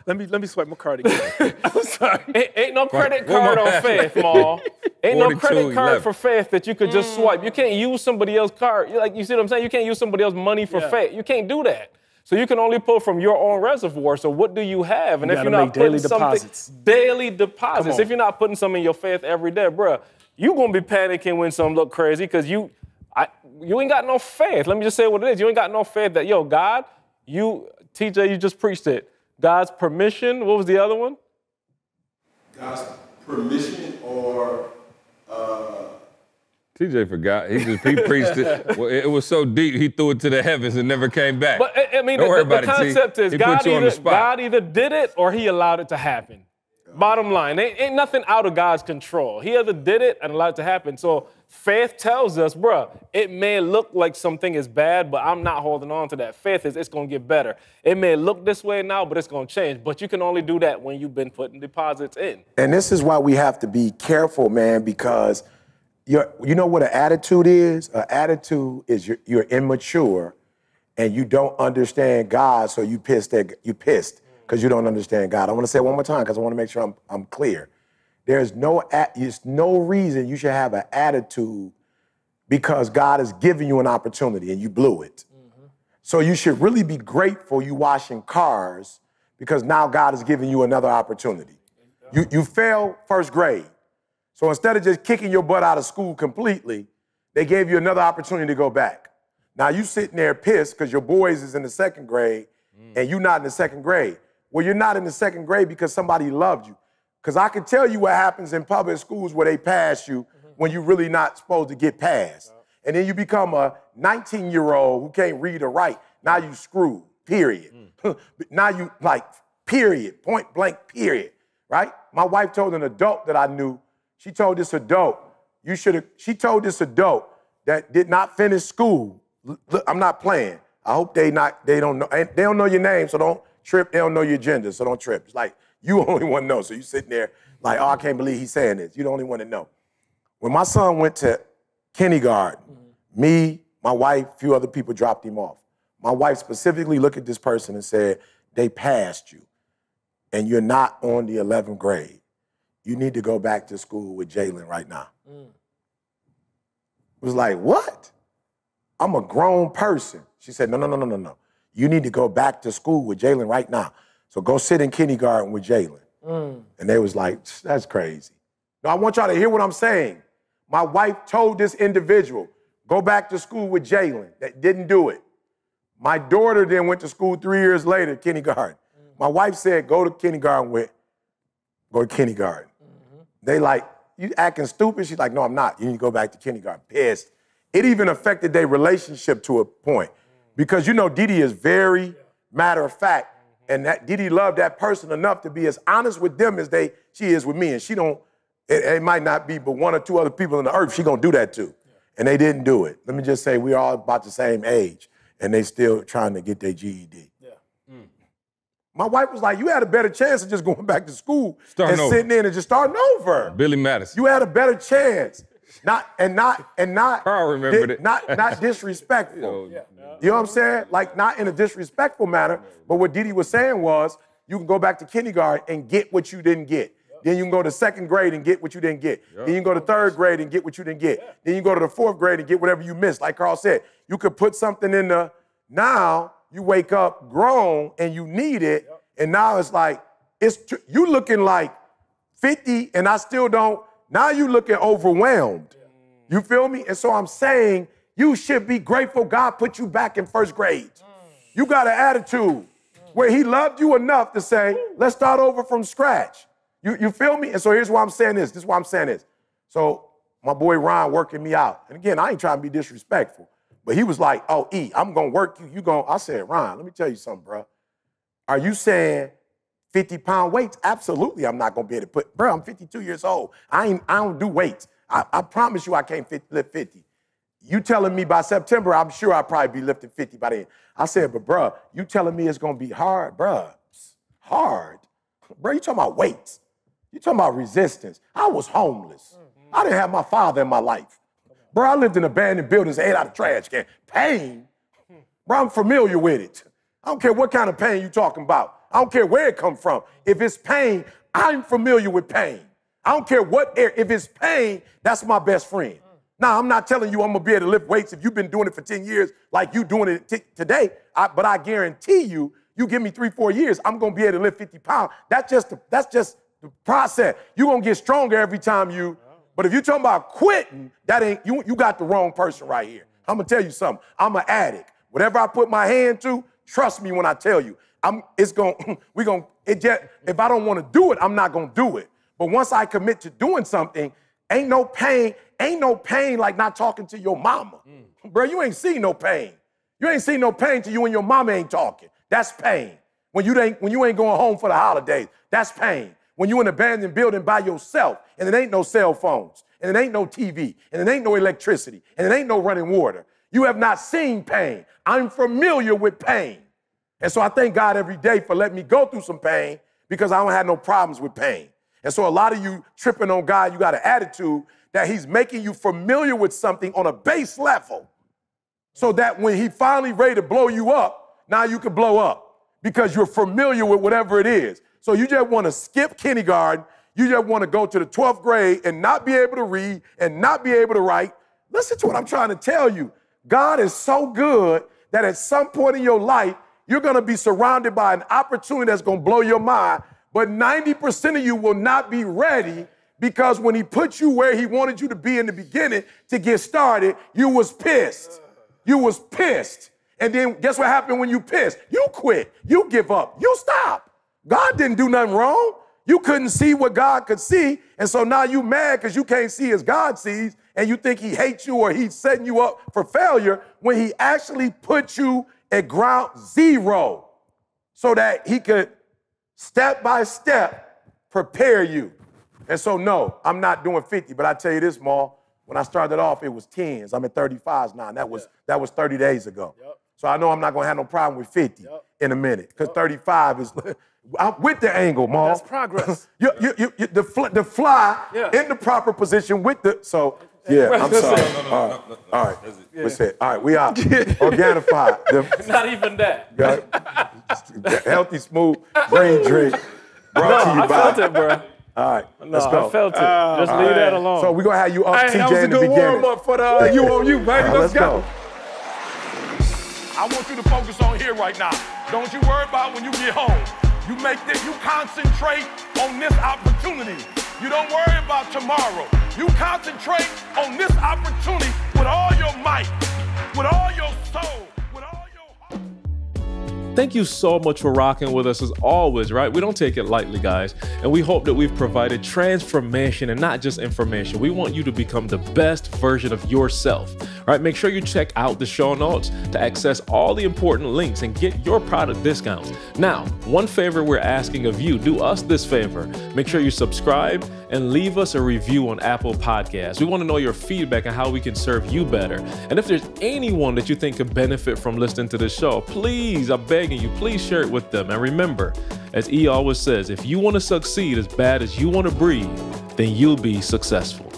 Let me swipe my card again. I'm sorry. Ain't no credit card on faith, Maul. Ain't no credit card for faith that you could just swipe. You can't use somebody else's card. Like, you see what I'm saying? You can't use somebody else's money for faith. You can't do that. So you can only pull from your own reservoir. So what do you have? And if you're not putting daily deposits, if you're not putting some in your faith every day, bro, you gonna be panicking when something look crazy because you ain't got no faith. Let me just say what it is. You ain't got no faith that, yo, God, TJ, you just preached it. God's permission. What was the other one? God's permission or TJ forgot. He preached it. Well, it was so deep, he threw it to the heavens and never came back. But I mean, the concept is God either did it or he allowed it to happen. Bottom line, ain't nothing out of God's control. He either did it and allowed it to happen. So faith tells us, bruh, it may look like something is bad, but I'm not holding on to that. Faith is it's going to get better. It may look this way now, but it's going to change. But you can only do that when you've been putting deposits in. And this is why we have to be careful, man, because you know what an attitude is? An attitude is you're immature and you don't understand God, so you pissed because you don't understand God. I want to say it one more time because I want to make sure I'm clear. There's no reason you should have an attitude because God has given you an opportunity and you blew it. Mm-hmm. So you should really be grateful you washing cars because now God has given you another opportunity. You failed first grade. So instead of just kicking your butt out of school completely, they gave you another opportunity to go back. Now you sitting there pissed because your boys is in the second grade and you're not in the second grade. Well, you're not in the second grade because somebody loved you. Because I can tell you what happens in public schools where they pass you when you're really not supposed to get passed. And then you become a 19-year-old who can't read or write. Now you screwed, period. Now you period, point blank, period, right? My wife told an adult that I knew, she told this adult, that did not finish school. Look, I'm not playing. I hope they don't know your name, so don't trip. They don't know your gender, so don't trip. It's like you only one know. So you sitting there like, oh, I can't believe he's saying this. You're the only one to know. When my son went to kindergarten, me, my wife, a few other people dropped him off. My wife specifically looked at this person and said, they passed you, and you're not on the 11th grade. You need to go back to school with Jalen right now. It was like, what? I'm a grown person. She said, no. You need to go back to school with Jalen right now. So go sit in kindergarten with Jalen. And they was like, that's crazy. Now, I want y'all to hear what I'm saying. My wife told this individual, go back to school with Jalen. That didn't do it. My daughter then went to school 3 years later, kindergarten. My wife said, go to kindergarten. They like, you acting stupid? She's like, no, I'm not. You need to go back to kindergarten. Pissed. It even affected their relationship to a point. Because you know Didi is very matter of fact, and that Didi loved that person enough to be as honest with them as she is with me. And she don't, it might not be but one or two other people on the earth she gonna do that to. And they didn't do it. Let me just say, we're all about the same age, and they still trying to get their GED. My wife was like, you had a better chance of just going back to school sitting in and just starting over. Billy Madison. You had a better chance. Not Carl remembered it. Not disrespectful. You know what I'm saying? Like, not in a disrespectful manner, but what Didi was saying was, you can go back to kindergarten and get what you didn't get. Then you can go to second grade and get what you didn't get. Then you can go to third grade and get what you didn't get. Then you go to the fourth grade and get whatever you missed. Like Carl said, you could put something in the, now you wake up grown and you need it, and now it's like, you looking like 50 and I still don't, now you looking overwhelmed. You feel me? And so I'm saying, you should be grateful God put you back in first grade. You got an attitude where he loved you enough to say, let's start over from scratch. You feel me? And so here's why I'm saying this. This is why I'm saying this. So my boy Ron working me out. And again, I ain't trying to be disrespectful, but he was like, oh, E, I'm going to work you. You going, I said, Ron, let me tell you something, bro. Are you saying 50-pound weights? Absolutely, I'm not going to be able to put, bro, I'm 52 years old. I don't do weights. I promise you I can't lift 50. You telling me by September, I'm sure I'll probably be lifting 50 by then. I said, but bro, you telling me it's going to be hard? Bro, hard. Bro, you talking about weights. You talking about resistance. I was homeless. I didn't have my father in my life. Bro, I lived in abandoned buildings, ate out of trash can. Pain? Bro, I'm familiar with it. I don't care what kind of pain you talking about. I don't care where it come from. If it's pain, I'm familiar with pain. I don't care what area. If it's pain, that's my best friend. Now, I'm not telling you I'm going to be able to lift weights if you've been doing it for 10 years like you doing it today, but I guarantee you give me 3-4 years, I'm going to be able to lift 50 pounds. That's just the process. You're going to get stronger every time but if you're talking about quitting, that ain't, you got the wrong person right here. I'm going to tell you something. I'm an addict. Whatever I put my hand to, trust me when I tell you, if I don't want to do it, I'm not going to do it. But once I commit to doing something, ain't no pain like not talking to your mama. Bro, you ain't seen no pain. You ain't seen no pain till you and your mama ain't talking. That's pain. When you ain't going home for the holidays, that's pain. When you in an abandoned building by yourself, and it ain't no cell phones, and it ain't no TV, and it ain't no electricity, and it ain't no running water. You have not seen pain. I'm familiar with pain. And so I thank God every day for letting me go through some pain because I don't have no problems with pain. And so a lot of you tripping on God, you got an attitude that he's making you familiar with something on a base level so that when he finally ready to blow you up, now you can blow up because you're familiar with whatever it is. So you just want to skip kindergarten. You just want to go to the 12th grade and not be able to read and not be able to write. Listen to what I'm trying to tell you. God is so good that at some point in your life, you're going to be surrounded by an opportunity that's going to blow your mind. But 90% of you will not be ready because when he put you where he wanted you to be in the beginning to get started, you was pissed. You was pissed. And then guess what happened when you pissed? You quit. You give up. You stop. God didn't do nothing wrong. You couldn't see what God could see. And so now you mad because you can't see as God sees and you think he hates you or he's setting you up for failure when he actually put you at ground zero so that he could step by step prepare you. And so, no, I'm not doing 50, but I tell you this, Maul, When I started off, it was 10s. I'm at 35s now, and that was 30 days ago. So I know I'm not gonna have no problem with 50 in a minute, because 35 is I'm with the angle, Mom. That's progress. The fly in the proper position with the I'm sorry. All right. What's it? All right, we out. Organifi. Not even that. The healthy, smooth green drink brought to you by. I felt it, bro. All right, let's go. I felt it. Just leave that alone. So we're gonna have you up, TJ, that was a in the good beginning. warm up for the you on you, baby. Let's go. I want you to focus on here right now. Don't you worry about when you get home. You concentrate on this opportunity. You don't worry about tomorrow. You concentrate on this opportunity with all your might, with all your soul, with all your heart. Thank you so much for rocking with us as always, right? We don't take it lightly, guys. And we hope that we've provided transformation and not just information. We want you to become the best version of yourself, right? Make sure you check out the show notes to access all the important links and get your product discounts. Now, one favor we're asking of you, do us this favor. Make sure you subscribe and leave us a review on Apple Podcasts. We want to know your feedback on how we can serve you better. And if there's anyone that you think could benefit from listening to this show, please, I'm begging you, please share it with them. And remember, as E always says, if you want to succeed as bad as you want to breathe, then you'll be successful.